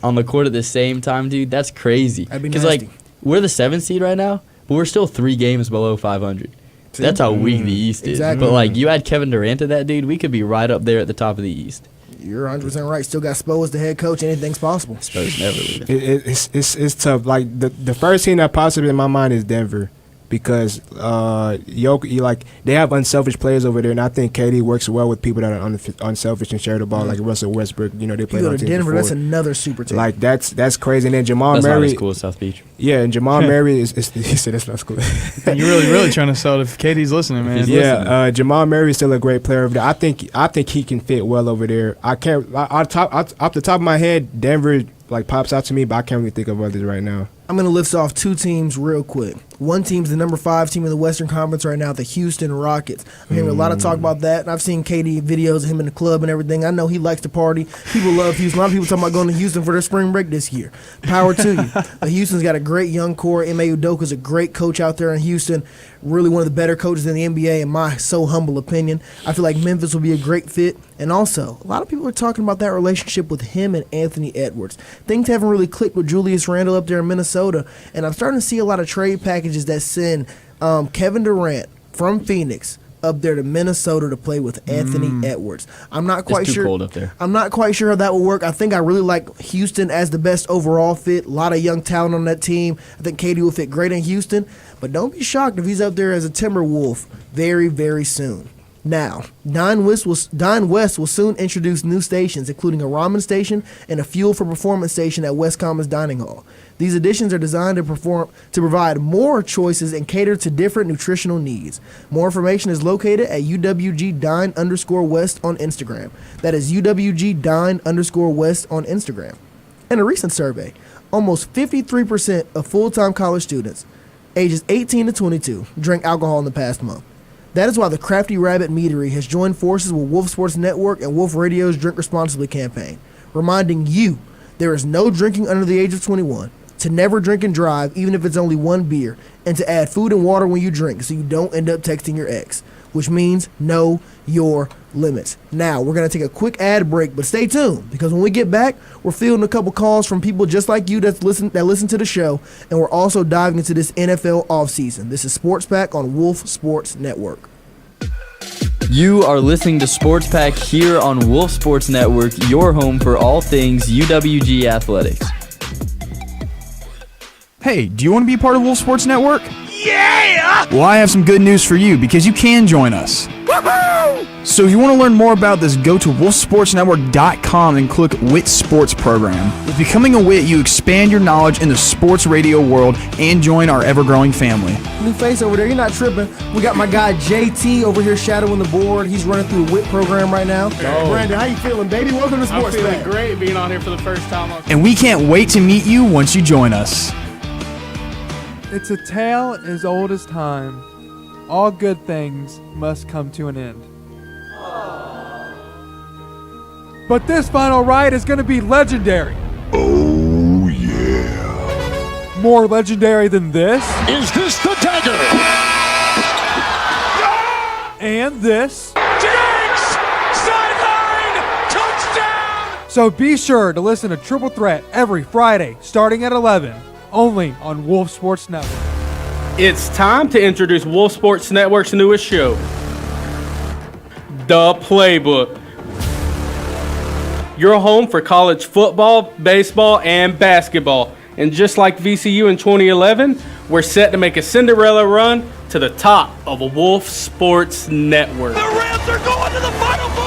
S7: on the court at the same time, dude. That's crazy.
S1: That'd be nasty.
S7: We're the 7th seed right now, but we're still 3 games below 500. That's how weak the East is.
S1: Exactly.
S7: But, you add Kevin Durant to that, dude, we could be right up there at the top of the East.
S1: You're 100% right. Still got Spo as the head coach. Anything's possible.
S7: Spo's never leaving.
S13: It's tough. The first team that pops up in my mind is Denver. Because they have unselfish players over there, and I think KD works well with people that are unselfish and share the ball, like Russell Westbrook. They play on
S1: to Denver. Before. That's another super team.
S13: That's crazy. And then Jamal Murray.
S7: That's not as cool as South Beach.
S13: Yeah, and Jamal Murray is he said that's not cool.
S4: You're really trying to sell it if KD's listening, man.
S13: Jamal Murray is still a great player over there. I think he can fit well over there. Off the top of my head, Denver pops out to me, but I can't really think of others right now.
S1: I'm going to list off 2 teams real quick. One team's the number 5 team in the Western Conference right now, the Houston Rockets. I'm hearing a lot of talk about that, and I've seen KD videos of him in the club and everything. I know he likes to party. People love Houston. A lot of people talking about going to Houston for their spring break this year. Power to you. But Houston's got a great young core. Ime Udoka's a great coach out there in Houston, really one of the better coaches in the NBA, in my so humble opinion. I feel like Memphis will be a great fit. And also, a lot of people are talking about that relationship with him and Anthony Edwards. Things haven't really clicked with Julius Randle up there in Minnesota, and I'm starting to see a lot of trade packages that send Kevin Durant from Phoenix up there to Minnesota to play with Anthony Edwards. I'm not quite sure.
S7: It's too cold up there.
S1: I'm not quite sure how that will work. I think I really like Houston as the best overall fit. A lot of young talent on that team. I think KD will fit great in Houston, but don't be shocked if he's up there as a Timberwolf very, very soon. Now, Dine West will soon introduce new stations, including a ramen station and a fuel for performance station at West Commons Dining Hall. These additions are designed to provide more choices and cater to different nutritional needs. More information is located at UWG Dine_West on Instagram. That is UWG Dine_West on Instagram. In a recent survey, almost 53% of full-time college students ages 18 to 22 drank alcohol in the past month. That is why the Crafty Rabbit Meadery has joined forces with Wolf Sports Network and Wolf Radio's Drink Responsibly campaign, reminding you there is no drinking under the age of 21, to never drink and drive even if it's only 1 beer, and to add food and water when you drink so you don't end up texting your ex, which means know your limits. Now, we're going to take a quick ad break, but stay tuned because when we get back, we're fielding a couple calls from people just like you that listen to the show, and we're also diving into this NFL offseason. This is Sports Pack on Wolf Sports Network.
S7: You are listening to Sports Pack here on Wolf Sports Network, your home for all things UWG athletics.
S4: Hey, do you want to be a part of Wolf Sports Network? Yeah! Well, I have some good news for you because you can join us. Woohoo! So if you want to learn more about this, go to wolfsportsnetwork.com and click WIT Sports Program. With becoming a WIT, you expand your knowledge in the sports radio world and join our ever-growing family.
S1: New face over there, you're not tripping. We got my guy JT over here shadowing the board. He's running through a WIT program right now. Oh. Brandon, how you feeling, baby? Welcome to Sports Pack.
S14: I'm feeling great being on here for the first time.
S4: And we can't wait to meet you once you join us.
S15: It's a tale as old as time. All good things must come to an end. But this final ride is going to be legendary.
S16: Oh, yeah.
S15: More legendary than this.
S16: Is this the dagger?
S15: And this.
S9: Jinx! Side high!
S15: So be sure to listen to Triple Threat every Friday starting at 11, only on Wolf Sports Network.
S14: It's time to introduce Wolf Sports Network's newest show, The Playbook. Your home for college football, baseball, and basketball. And just like VCU in 2011, we're set to make a Cinderella run to the top of a Wolf Sports Network.
S9: The Rams are going to the Final Four!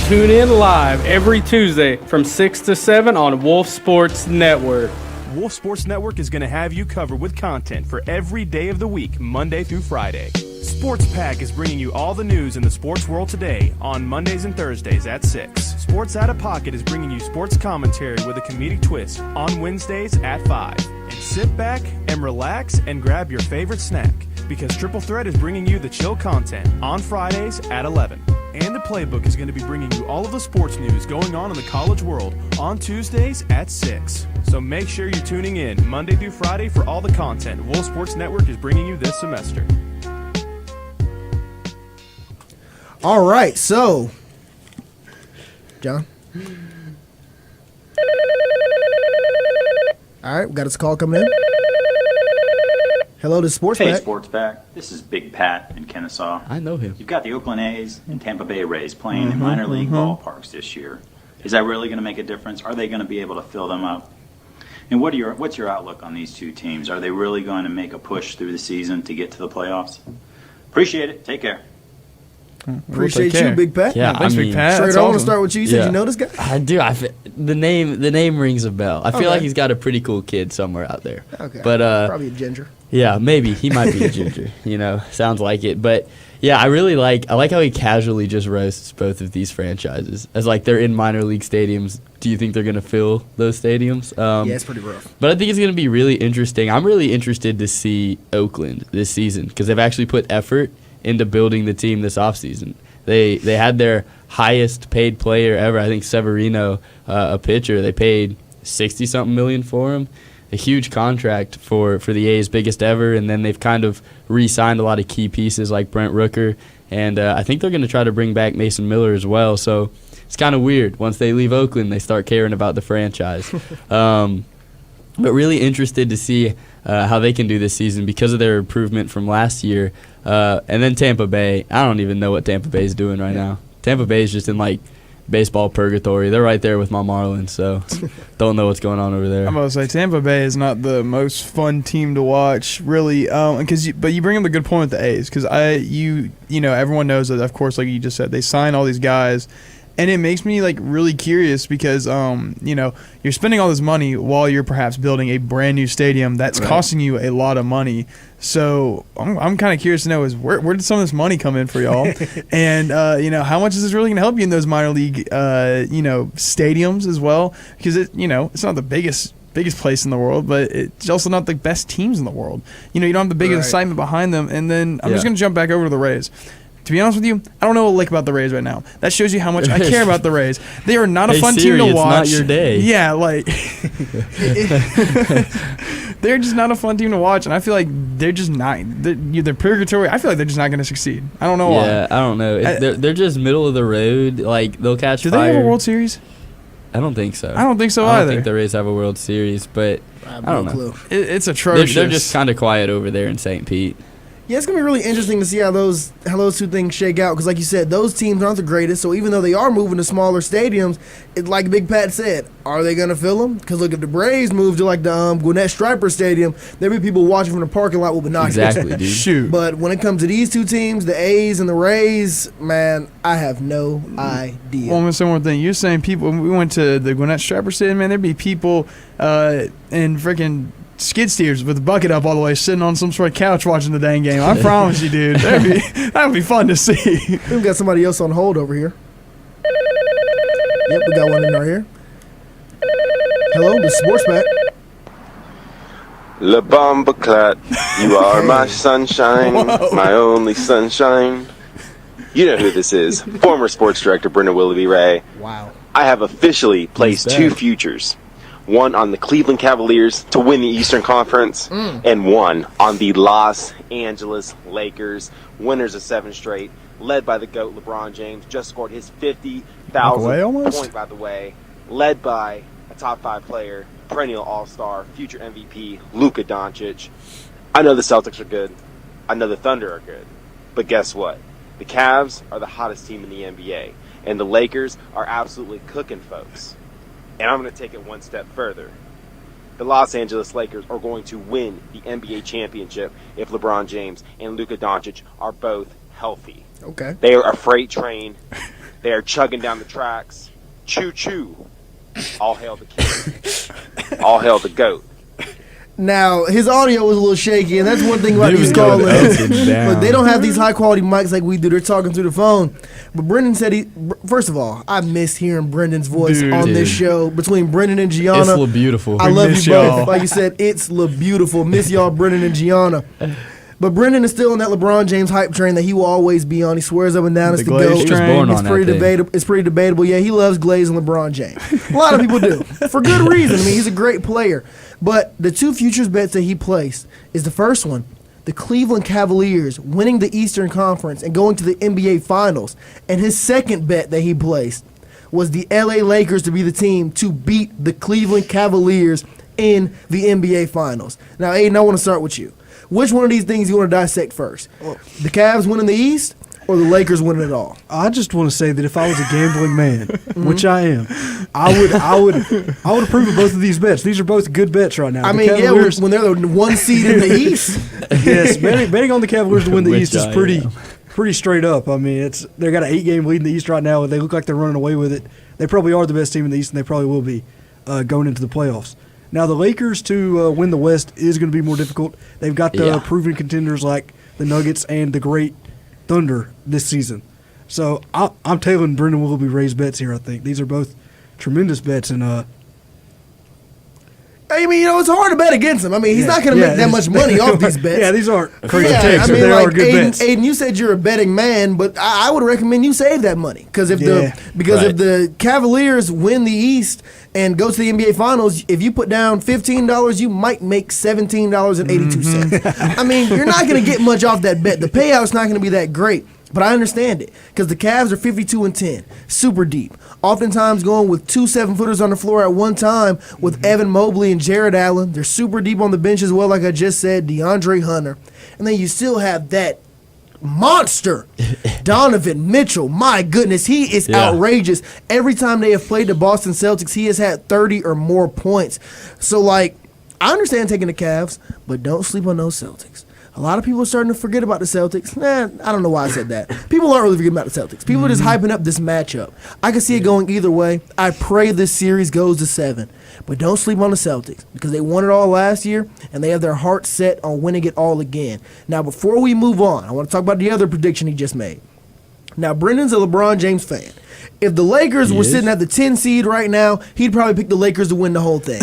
S14: Tune in live every Tuesday from 6 to 7 on Wolf Sports Network.
S10: Wolf Sports Network is going to have you covered with content for every day of the week, Monday through Friday. Sports Pack is bringing you all the news in the sports world today on Mondays and Thursdays at 6. Sports Out of Pocket is bringing you sports commentary with a comedic twist on Wednesdays at 5. And sit back and relax and grab your favorite snack because Triple Threat is bringing you the chill content on Fridays at 11. And The Playbook is going to be bringing you all of the sports news going on in the college world on Tuesdays at 6. So make sure you're tuning in Monday through Friday for all the content Wolf Sports Network is bringing you this semester.
S1: All right, so, John. All right, we got this call coming in. Hello, this is Sports
S17: Hey,
S1: Pack.
S17: Sports Pack. This is Big Pat in Kennesaw.
S7: I know him.
S17: You've got the Oakland A's and Tampa Bay Rays playing in minor league ballparks this year. Is that really going to make a difference? Are they going to be able to fill them up? And what's your outlook on these two teams? Are they really going to make a push through the season to get to the playoffs? Appreciate it. Take care.
S1: Appreciate you, Big Pat.
S7: Yeah,
S4: thanks, Big Pat.
S1: Straight,
S4: That's
S1: I want to
S4: awesome.
S1: start with you. You said you know this guy?
S7: I do. The name rings a bell. I feel
S1: Okay.
S7: like he's got a pretty cool kid somewhere out there.
S1: Okay.
S7: But
S1: probably a ginger.
S7: yeah, maybe he might be a ginger. Sounds like it. But yeah, I like how he casually just roasts both of these franchises as like they're in minor league stadiums. Do you think they're gonna fill those stadiums?
S1: Yeah, it's pretty rough.
S7: But I think it's going to be really interesting. I'm really interested to see Oakland this season because they've actually put effort into building the team this offseason. They had their highest paid player ever, I think Severino, a pitcher. They paid $60-something million for him, a huge contract for the A's, biggest ever. And then they've kind of re-signed a lot of key pieces like Brent Rooker. And I think they're going to try to bring back Mason Miller as well. So it's kind of weird. Once they leave Oakland, they start caring about the franchise. But really interested to see how they can do this season because of their improvement from last year. And then Tampa Bay. I don't even know what Tampa Bay is doing right now. Tampa Bay is just in, like, baseball purgatory. They're right there with my Marlins, so don't know what's going on over there.
S4: I'm going to say Tampa Bay is not the most fun team to watch, really. But you bring up a good point with the A's because everyone knows that, of course, like you just said, they sign all these guys. And it makes me like really curious because you're spending all this money while you're perhaps building a brand new stadium that's costing you a lot of money. So I'm kind of curious to know is where did some of this money come in for y'all, and how much is this really going to help you in those minor league stadiums as well? Because it's not the biggest place in the world, but it's also not the best teams in the world. You don't have the biggest excitement behind them. And then I'm just going to jump back over to the Rays. To be honest with you, I don't know a lick about the Rays right now. That shows you how much I care about the Rays. They are not a fun team to watch.
S7: It's not your day.
S4: Yeah, like they're just not a fun team to watch, and I feel like they're just not. They're purgatory. I feel like they're just not going to succeed. I don't know why.
S7: Yeah, I don't know. They're just middle of the road. Like they'll catch
S4: Do
S7: fire.
S4: they have a World Series?
S7: I don't think so.
S4: I don't think so
S7: I
S4: either.
S7: don't think the Rays have a World Series, but I don't know.
S1: Clue.
S4: It's atrocious.
S7: They're just kind of quiet over there in St. Pete.
S1: Yeah, it's gonna be really interesting to see how those two things shake out. Because, like you said, those teams aren't the greatest. So even though they are moving to smaller stadiums, like Big Pat said, are they gonna fill them? Because look, if the Braves move to like the Gwinnett Striper Stadium, there'll be people watching from the parking lot with binoculars.
S7: Exactly, dude.
S4: Shoot.
S1: But when it comes to these two teams, the A's and the Rays, man, I have no idea.
S4: Well, I'm gonna say one thing. You're saying people. When we went to the Gwinnett Striper Stadium, man, there'd be people in freaking skid steers with a bucket up all the way, sitting on some sort of couch watching the dang game. I promise you, dude. That would be fun to see.
S1: We've got somebody else on hold over here. Yep, we got one in our ear. Hello, the Sports Pack.
S18: La Bamba Clat, you are my sunshine, my only sunshine. You know who this is. Former sports director Brendan Willoughby Ray.
S1: Wow.
S18: I have officially placed two futures. One on the Cleveland Cavaliers to win the Eastern Conference, and one on the Los Angeles Lakers, winners of 7 straight, led by the GOAT LeBron James, just scored his
S4: Away
S18: 50,000th
S4: almost?
S18: point, by the way, led by a top 5 player, perennial all-star, future MVP, Luka Doncic. I know the Celtics are good. I know the Thunder are good. But guess what? The Cavs are the hottest team in the NBA, and the Lakers are absolutely cooking folks. And I'm going to take it one step further. The Los Angeles Lakers are going to win the NBA championship if LeBron James and Luka Doncic are both healthy.
S1: Okay.
S18: They are a freight train. They are chugging down the tracks. Choo-choo. All hail the king. All hail the GOAT.
S1: Now, his audio was a little shaky, and that's one thing about
S4: Dude,
S1: these
S4: going up
S1: call-ins.
S4: and down.
S1: But they don't have these high-quality mics like we do. They're talking through the phone. But Brendan said first of all, I miss hearing Brendan's voice on this show. Between Brendan and Gianna.
S7: It's La Beautiful.
S1: I love
S4: miss
S1: you both.
S4: y'all.
S1: Like you said, it's La Beautiful. Miss y'all, Brendan and Gianna. But Brendan is still on that LeBron James hype train that he will always be on. He swears up and down it's the
S4: Glaze
S1: GOAT.
S4: train.
S7: He was born
S1: It's
S7: on
S1: pretty
S7: that thing.
S1: debatable. It's pretty debatable. Yeah, he loves Glaze and LeBron James. A lot of people do for good reason. I mean, he's a great player. But the two futures bets that he placed is the first one, the Cleveland Cavaliers winning the Eastern Conference and going to the NBA Finals, and his second bet that he placed was the LA Lakers to be the team to beat the Cleveland Cavaliers in the NBA Finals. Now, Aiden, I want to start with you. Which one of these things you want to dissect first? The Cavs winning the East or the Lakers winning it all?
S8: I just want to say that if I was a gambling man, which I am, I would approve of both of these bets. These are both good bets right now.
S1: I
S8: The
S1: mean,
S8: Cavaliers-
S1: when they're the one seed in the East.
S8: yes, betting on the Cavaliers to win the
S7: Which
S8: East is
S7: I
S8: pretty straight up. I mean, they got an 8-game lead in the East right now, and they look like they're running away with it. They probably are the best team in the East, and they probably will be going into the playoffs. Now, the Lakers to win the West is going to be more difficult. They've got the proven contenders like the Nuggets and the great Thunder this season. So I'm tailing Brendan Willoughby Ray's bets here, I think. These are both tremendous bets. And
S1: I mean, it's hard to bet against him. I mean, he's not going to make that much money off these bets.
S8: Yeah, these aren't crazy
S1: Yeah,
S8: takes.
S1: I mean,
S8: They
S1: like
S8: are good
S1: Aiden,
S8: bets.
S1: Aiden, you said you're a betting man, but I would recommend you save that money because if if the Cavaliers win the East and go to the NBA Finals, if you put down $15, you might make $17.82. I mean, you're not going to get much off that bet. The payout's not going to be that great. But I understand it because the Cavs are 52-10, super deep. Oftentimes going with 2 7-footers on the floor at one time with Evan Mobley and Jared Allen. They're super deep on the bench as well, like I just said, DeAndre Hunter. And then you still have that monster, Donovan Mitchell. My goodness, he is outrageous. Every time they have played the Boston Celtics, he has had 30 or more points. So, like, I understand taking the Cavs, but don't sleep on those Celtics. A lot of people are starting to forget about the Celtics. I don't know why I said that. People aren't really forgetting about the Celtics. People are just hyping up this matchup. I can see it going either way. I pray this series goes to 7. But don't sleep on the Celtics because they won it all last year, and they have their heart set on winning it all again. Now, before we move on, I want to talk about the other prediction he just made. Now, Brendan's a LeBron James fan. If the Lakers were sitting at the 10 seed right now, he'd probably pick the Lakers to win the whole thing.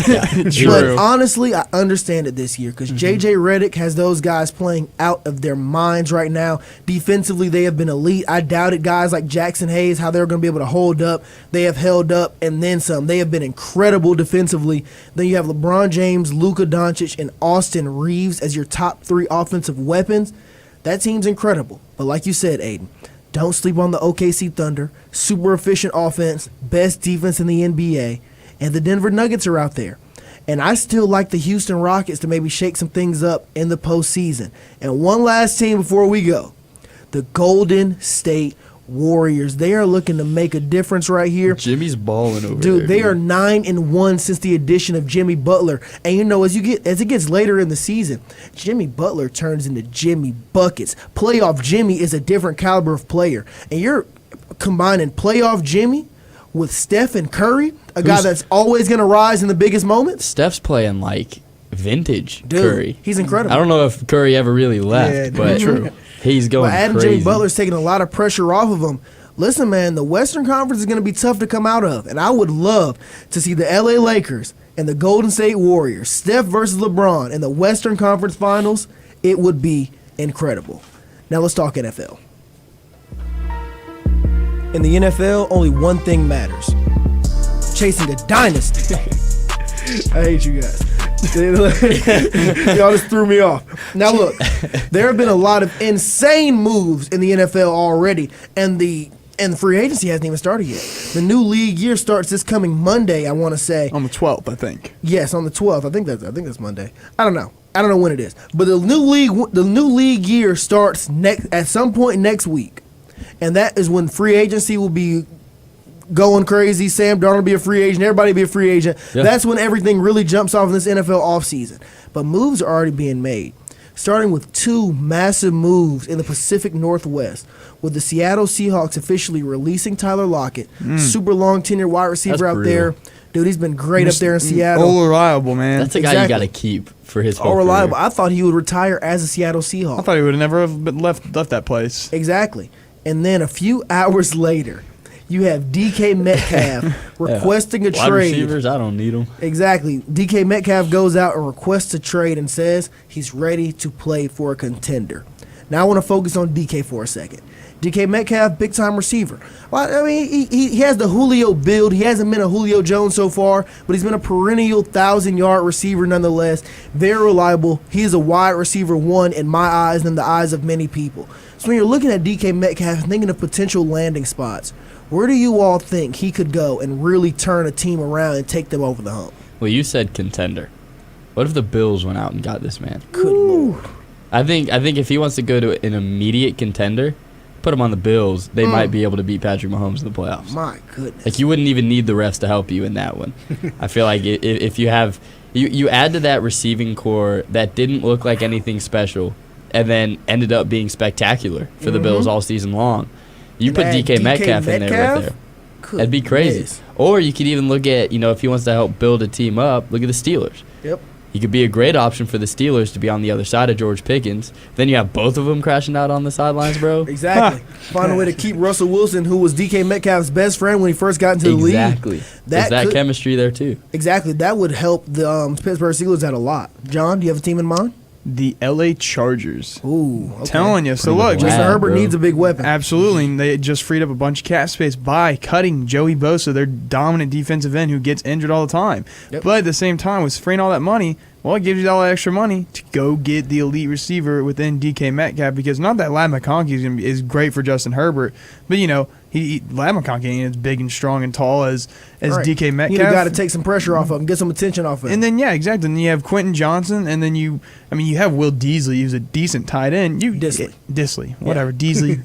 S1: But honestly, I understand it this year because J.J. Redick has those guys playing out of their minds right now. Defensively, they have been elite. I doubted guys like Jackson Hayes, how they were going to be able to hold up. They have held up and then some. They have been incredible defensively. Then you have LeBron James, Luka Doncic, and Austin Reeves as your top 3 offensive weapons. That team's incredible. But like you said, Aiden, don't sleep on the OKC Thunder. Super efficient offense, best defense in the NBA, and the Denver Nuggets are out there. And I still like the Houston Rockets to maybe shake some things up in the postseason. And one last team before we go, the Golden State Warriors. They are looking to make a difference right here.
S7: Jimmy's balling over there.
S1: Dude, they are 9-1 since the addition of Jimmy Butler. And as it gets later in the season, Jimmy Butler turns into Jimmy Buckets. Playoff Jimmy is a different caliber of player. And you're combining playoff Jimmy with Steph and Curry, a guy that's always going to rise in the biggest moments.
S7: Steph's playing like vintage Curry.
S1: He's incredible.
S7: I don't know if Curry ever really left, but he's going
S1: adding
S7: crazy.
S1: Jimmy Butler's taking a lot of pressure off of him. Listen, man, the Western Conference is going to be tough to come out of, and I would love to see the LA Lakers and the Golden State Warriors, Steph versus LeBron, in the Western Conference Finals. It would be incredible. Now let's talk NFL. In the NFL, only one thing matters: chasing a dynasty. I hate you guys. Y'all just threw me off. Now look, there have been a lot of insane moves in the NFL already, and the free agency hasn't even started yet. The new league year starts this coming Monday, I want to say.
S4: On the 12th, I think.
S1: Yes, on the 12th. I think that's Monday. I don't know when it is. But the new league year starts at some point next week. And that is when free agency will be going crazy. Sam Darnold will be a free agent. Everybody will be a free agent.
S7: Yeah.
S1: That's when everything really jumps off in this NFL offseason. But moves are already being made, starting with two massive moves in the Pacific Northwest, with the Seattle Seahawks officially releasing Tyler Lockett, super long tenure wide receiver
S7: That's
S1: out
S7: brutal.
S1: there. Dude, he's been great up there in Seattle.
S4: All reliable, man.
S7: That's a guy you got to keep for his whole
S1: All reliable.
S7: career.
S1: I thought he would retire as a Seattle Seahawk.
S4: I thought he would have never have been left that place.
S1: Exactly. And then a few hours later, you have DK Metcalf requesting a
S7: Wide
S1: trade.
S7: receivers, I don't need them.
S1: Exactly. DK Metcalf goes out and requests a trade and says he's ready to play for a contender. Now I want to focus on DK for a second. DK Metcalf, big-time receiver. Well, I mean, he has the Julio build. He hasn't been a Julio Jones so far, but he's been a perennial 1,000-yard receiver nonetheless. Very reliable. He is a wide receiver one in my eyes and in the eyes of many people. So when you're looking at DK Metcalf and thinking of potential landing spots, where do you all think he could go and really turn a team around and take them over the hump?
S7: Well, you said contender. What if the Bills went out and got this man?
S1: Good Lord.
S7: I think if he wants to go to an immediate contender, put him on the Bills. They might be able to beat Patrick Mahomes in the playoffs.
S1: My goodness.
S7: Like, you wouldn't even need the refs to help you in that one. I feel like if you have you add to that receiving core that didn't look like anything special and then ended up being spectacular for the Bills all season long. You put DK Metcalf in there with there. That'd be crazy.
S1: Goodness.
S7: Or you could even look at, if he wants to help build a team up, look at the Steelers.
S1: Yep.
S7: He could be a great option for the Steelers to be on the other side of George Pickens. Then you have both of them crashing out on the sidelines, bro.
S1: Exactly. Find a way to keep Russell Wilson, who was DK Metcalf's best friend when he first got into the league.
S7: Exactly. There's that chemistry there, too.
S1: Exactly. That would help the Pittsburgh Steelers out a lot. John, do you have a team in mind?
S4: The LA Chargers.
S1: Ooh, okay.
S4: Telling you. So look,
S1: Justin Herbert needs a big weapon.
S4: Absolutely. And they just freed up a bunch of cap space by cutting Joey Bosa, their dominant defensive end who gets injured all the time.
S1: Yep.
S4: But at the same time, with freeing all that money, well, it gives you all that extra money to go get the elite receiver within DK Metcalf, because not that Lad McConkey is great for Justin Herbert, but Lad McConkey ain't as big and strong and tall as
S1: Right.
S4: DK Metcalf.
S1: You got to take some pressure off of him, get some attention off of him.
S4: And then exactly. And you have Quentin Johnson, and then you have Will Deasley, who's a decent tight end. Disley, whatever. Deasley,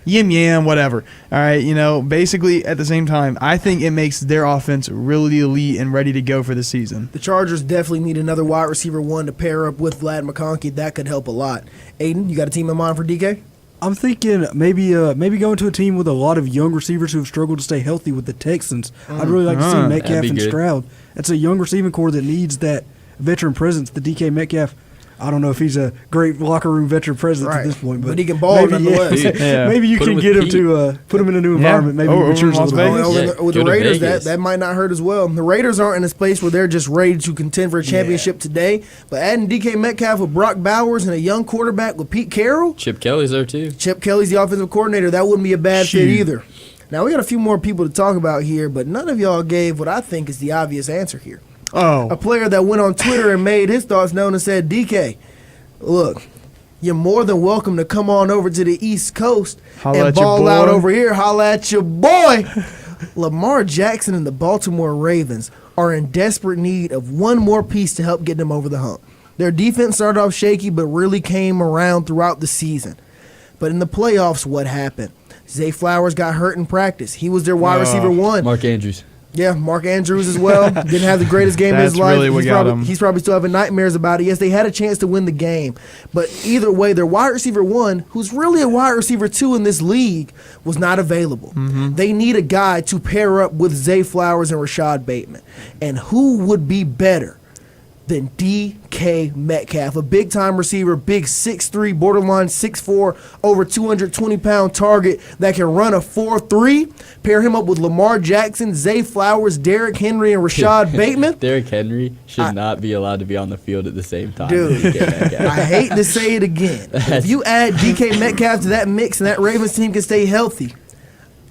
S4: Yam, whatever. All right, basically at the same time, I think it makes their offense really elite and ready to go for the season.
S1: The Chargers definitely need another wide receiver one to pair up with Vlad McConkey. That could help a lot. Aiden, you got a team in mind for DK?
S8: I'm thinking maybe going to a team with a lot of young receivers who have struggled to stay healthy with the Texans. I'd really like to see Metcalf and Stroud. That's a young receiving core that needs that veteran presence. The DK Metcalf, I don't know if he's a great locker room veteran presence at this point, but
S1: he can ball nonetheless.
S8: Maybe you can get him to put him in a new environment. Maybe he matures a little bit.
S1: With the Raiders, that might not hurt as well. The Raiders aren't in a space where they're just ready to contend for a championship today. But adding DK Metcalf with Brock Bowers and a young quarterback with Pete Carroll.
S7: Chip Kelly's there too.
S1: Chip Kelly's the offensive coordinator. That wouldn't be a bad fit either. Now, we got a few more people to talk about here, but none of y'all gave what I think is the obvious answer here.
S4: Oh.
S1: A player that went on Twitter and made his thoughts known and said, DK, look, you're more than welcome to come on over to the East Coast and ball out over here. Holla at your boy. Lamar Jackson and the Baltimore Ravens are in desperate need of one more piece to help get them over the hump. Their defense started off shaky but really came around throughout the season. But in the playoffs, what happened? Zay Flowers got hurt in practice. He was their wide receiver one.
S7: Mark Andrews.
S1: Yeah, Mark Andrews as well. Didn't have the greatest game of his life. He's probably still having nightmares about it. Yes, they had a chance to win the game. But either way, their wide receiver one, who's really a wide receiver two in this league, was not available. They need a guy to pair up with Zay Flowers and Rashad Bateman. And who would be better than DK Metcalf, a big-time receiver, big 6'3", borderline 6'4", over 220-pound target that can run a 4.3. Pair him up with Lamar Jackson, Zay Flowers, Derrick Henry, and Rashad Bateman.
S7: Derrick Henry should not be allowed to be on the field at the same time.
S1: Dude, I hate to say it again. If you add DK Metcalf to that mix and that Ravens team can stay healthy,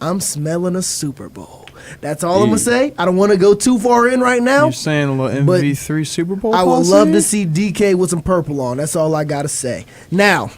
S1: I'm smelling a Super Bowl. That's all I'm going to say. I don't want to go too far in right now.
S4: You're saying a little MV3 Super Bowl
S1: I would
S4: posse?
S1: love to see DK with some purple on. That's all I got to say. Now,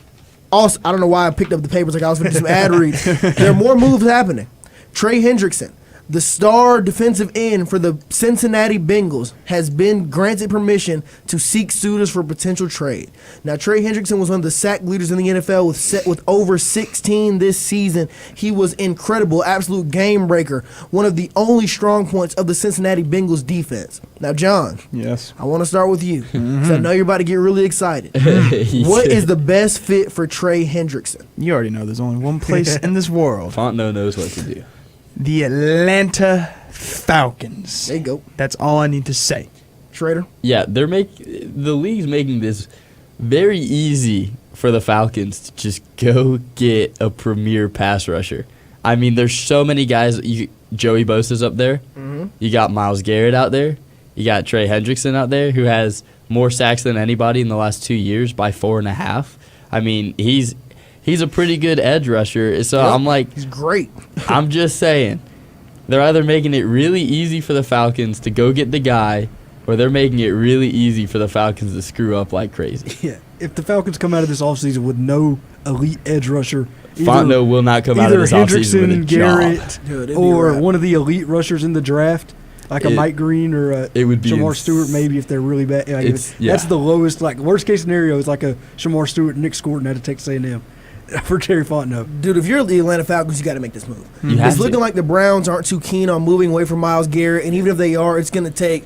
S1: also, I don't know why I picked up the papers like I was going to do some ad reads. There are more moves happening. Trey Hendrickson, the star defensive end for the Cincinnati Bengals, has been granted permission to seek suitors for potential trade. Now, Trey Hendrickson was one of the sack leaders in the NFL with over 16 this season. He was incredible, absolute game breaker, one of the only strong points of the Cincinnati Bengals defense. Now, John.
S4: Yes.
S1: I want to start with you, because I know you're about to get really excited. What is the best fit for Trey Hendrickson?
S4: You already know there's only one place in this world.
S7: Fontenot knows what to do.
S4: The Atlanta Falcons.
S1: There you go.
S4: That's all I need to say.
S1: Schrader?
S7: Yeah, the league's making this very easy for the Falcons to just go get a premier pass rusher. I mean, there's so many guys. Joey Bosa's up there. Mm-hmm. You got Myles Garrett out there. You got Trey Hendrickson out there, who has more sacks than anybody in the last 2 years by 4.5. I mean, he's a pretty good edge rusher. So I'm like,
S1: he's great.
S7: I'm just saying, they're either making it really easy for the Falcons to go get the guy, or they're making it really easy for the Falcons to screw up like crazy.
S8: Yeah, if the Falcons come out of this offseason with no elite edge rusher,
S7: Fontenot will not come out of this offseason with a
S8: Garrett,
S1: Dude,
S8: or one of the elite rushers in the draft, like a Mike Green or a Shamar Stewart, maybe if they're really bad. Like that's the lowest, like worst case scenario is like a Shamar Stewart, Nick Scorton out of Texas A&M. For Terry Fontenot.
S1: Dude, if you're the Atlanta Falcons, you got to make this move.
S7: It's
S1: looking like the Browns aren't too keen on moving away from Myles Garrett, and even if they are, it's going to take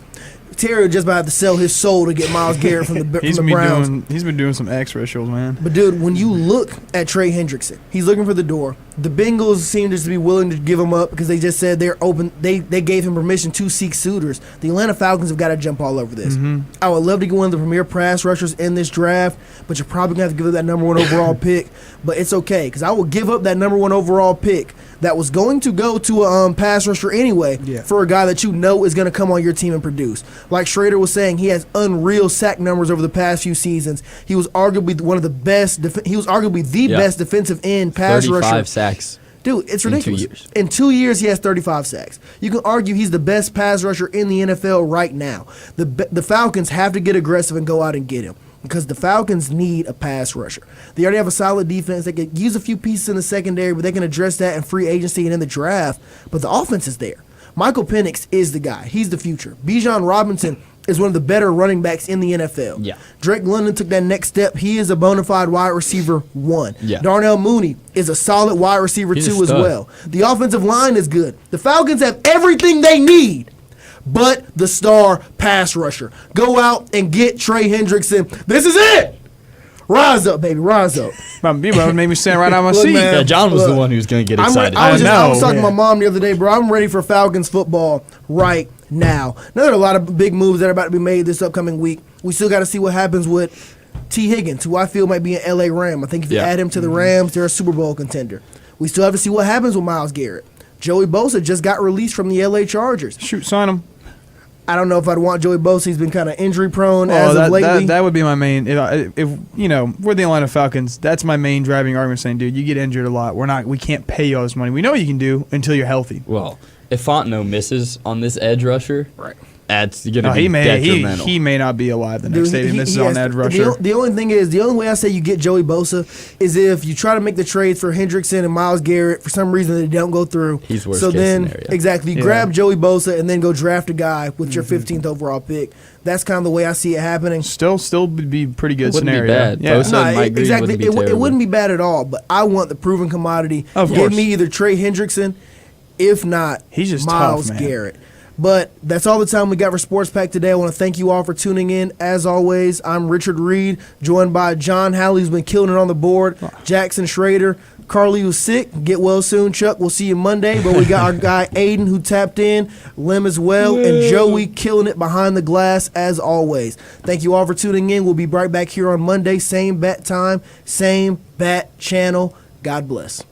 S1: Terry just about to sell his soul to get Myles Garrett from the Browns.
S4: He's been doing some X-racials, man.
S1: But dude, when you look at Trey Hendrickson, he's looking for the door. The Bengals seem just to be willing to give him up because they just said they're open. They gave him permission to seek suitors. The Atlanta Falcons have got to jump all over this.
S4: Mm-hmm.
S1: I would love to get one of the premier pass rushers in this draft, but you're probably gonna have to give up that number 1 overall pick. But it's okay because I will give up that number 1 overall pick that was going to go to a pass rusher anyway for a guy that you know is going to come on your team and produce. Like Schrader was saying, he has unreal sack numbers over the past few seasons. He was arguably one of the best. He was arguably the best defensive end pass rusher.
S7: 35 sacks.
S1: Dude, it's ridiculous.
S7: In 2 years.
S1: In 2 years, he has 35 sacks. You can argue he's the best pass rusher in the NFL right now. The Falcons have to get aggressive and go out and get him because the Falcons need a pass rusher. They already have a solid defense. They could use a few pieces in the secondary, but they can address that in free agency and in the draft. But the offense is there. Michael Penix is the guy. He's the future. Bijan Robinson is one of the better running backs in the NFL.
S7: Yeah.
S1: Drake London took that next step. He is a bona fide wide receiver 1.
S7: Yeah.
S1: Darnell Mooney is a solid wide receiver 2 as well. The offensive line is good. The Falcons have everything they need but the star pass rusher. Go out and get Trey Hendrickson. This is it. Rise up, baby. Rise up.
S4: My made me stand right out of my
S1: Look,
S4: seat.
S1: man,
S7: Yeah, John was the one who was going to get excited.
S1: I was talking to my mom the other day, bro. I'm ready for Falcons football right now. Now, there are a lot of big moves that are about to be made this upcoming week. We still got to see what happens with T. Higgins, who I feel might be an L.A. Ram. I think if you add him to the Rams, they're a Super Bowl contender. We still have to see what happens with Myles Garrett. Joey Bosa just got released from the L.A. Chargers.
S4: Shoot, sign him.
S1: I don't know if I'd want Joey Bosa. He's been kind of injury prone as of lately.
S4: That would be my main. If we're the Atlanta Falcons, that's my main driving argument. Saying, dude, you get injured a lot. We can't pay you all this money. We know what you can do until you're healthy.
S7: Well, if Fontenot misses on this edge rusher,
S1: right,
S7: that's going to be detrimental.
S4: He may not be alive the next day. He misses on edge rusher.
S1: The only thing is, the only way I say you get Joey Bosa is if you try to make the trades for Hendrickson and Myles Garrett. For some reason, they don't go through.
S7: He's worst
S1: so
S7: case
S1: then,
S7: scenario.
S1: Exactly, you grab Joey Bosa and then go draft a guy with your 15th overall pick. That's kind of the way I see it happening.
S4: Still would be pretty good
S7: wouldn't
S4: scenario.
S7: Be bad.
S4: Yeah.
S7: Bosa and Mike Green
S1: exactly.
S7: Wouldn't be
S1: It wouldn't be bad at all. But I want the proven commodity.
S4: Of
S1: Give
S4: course.
S1: me either Trey Hendrickson, if not,
S4: he's just
S1: Myles
S4: tough, man.
S1: Garrett. But that's all the time we got for Sports Pack today. I want to thank you all for tuning in. As always, I'm Richard Reed, joined by John Halley, who's been killing it on the board, Jackson Schrader, Carly, who's sick. Get well soon, Chuck. We'll see you Monday. But we got our guy Aiden, who tapped in, Lim as well, and Joey killing it behind the glass as always. Thank you all for tuning in. We'll be right back here on Monday. Same bat time, same bat channel. God bless.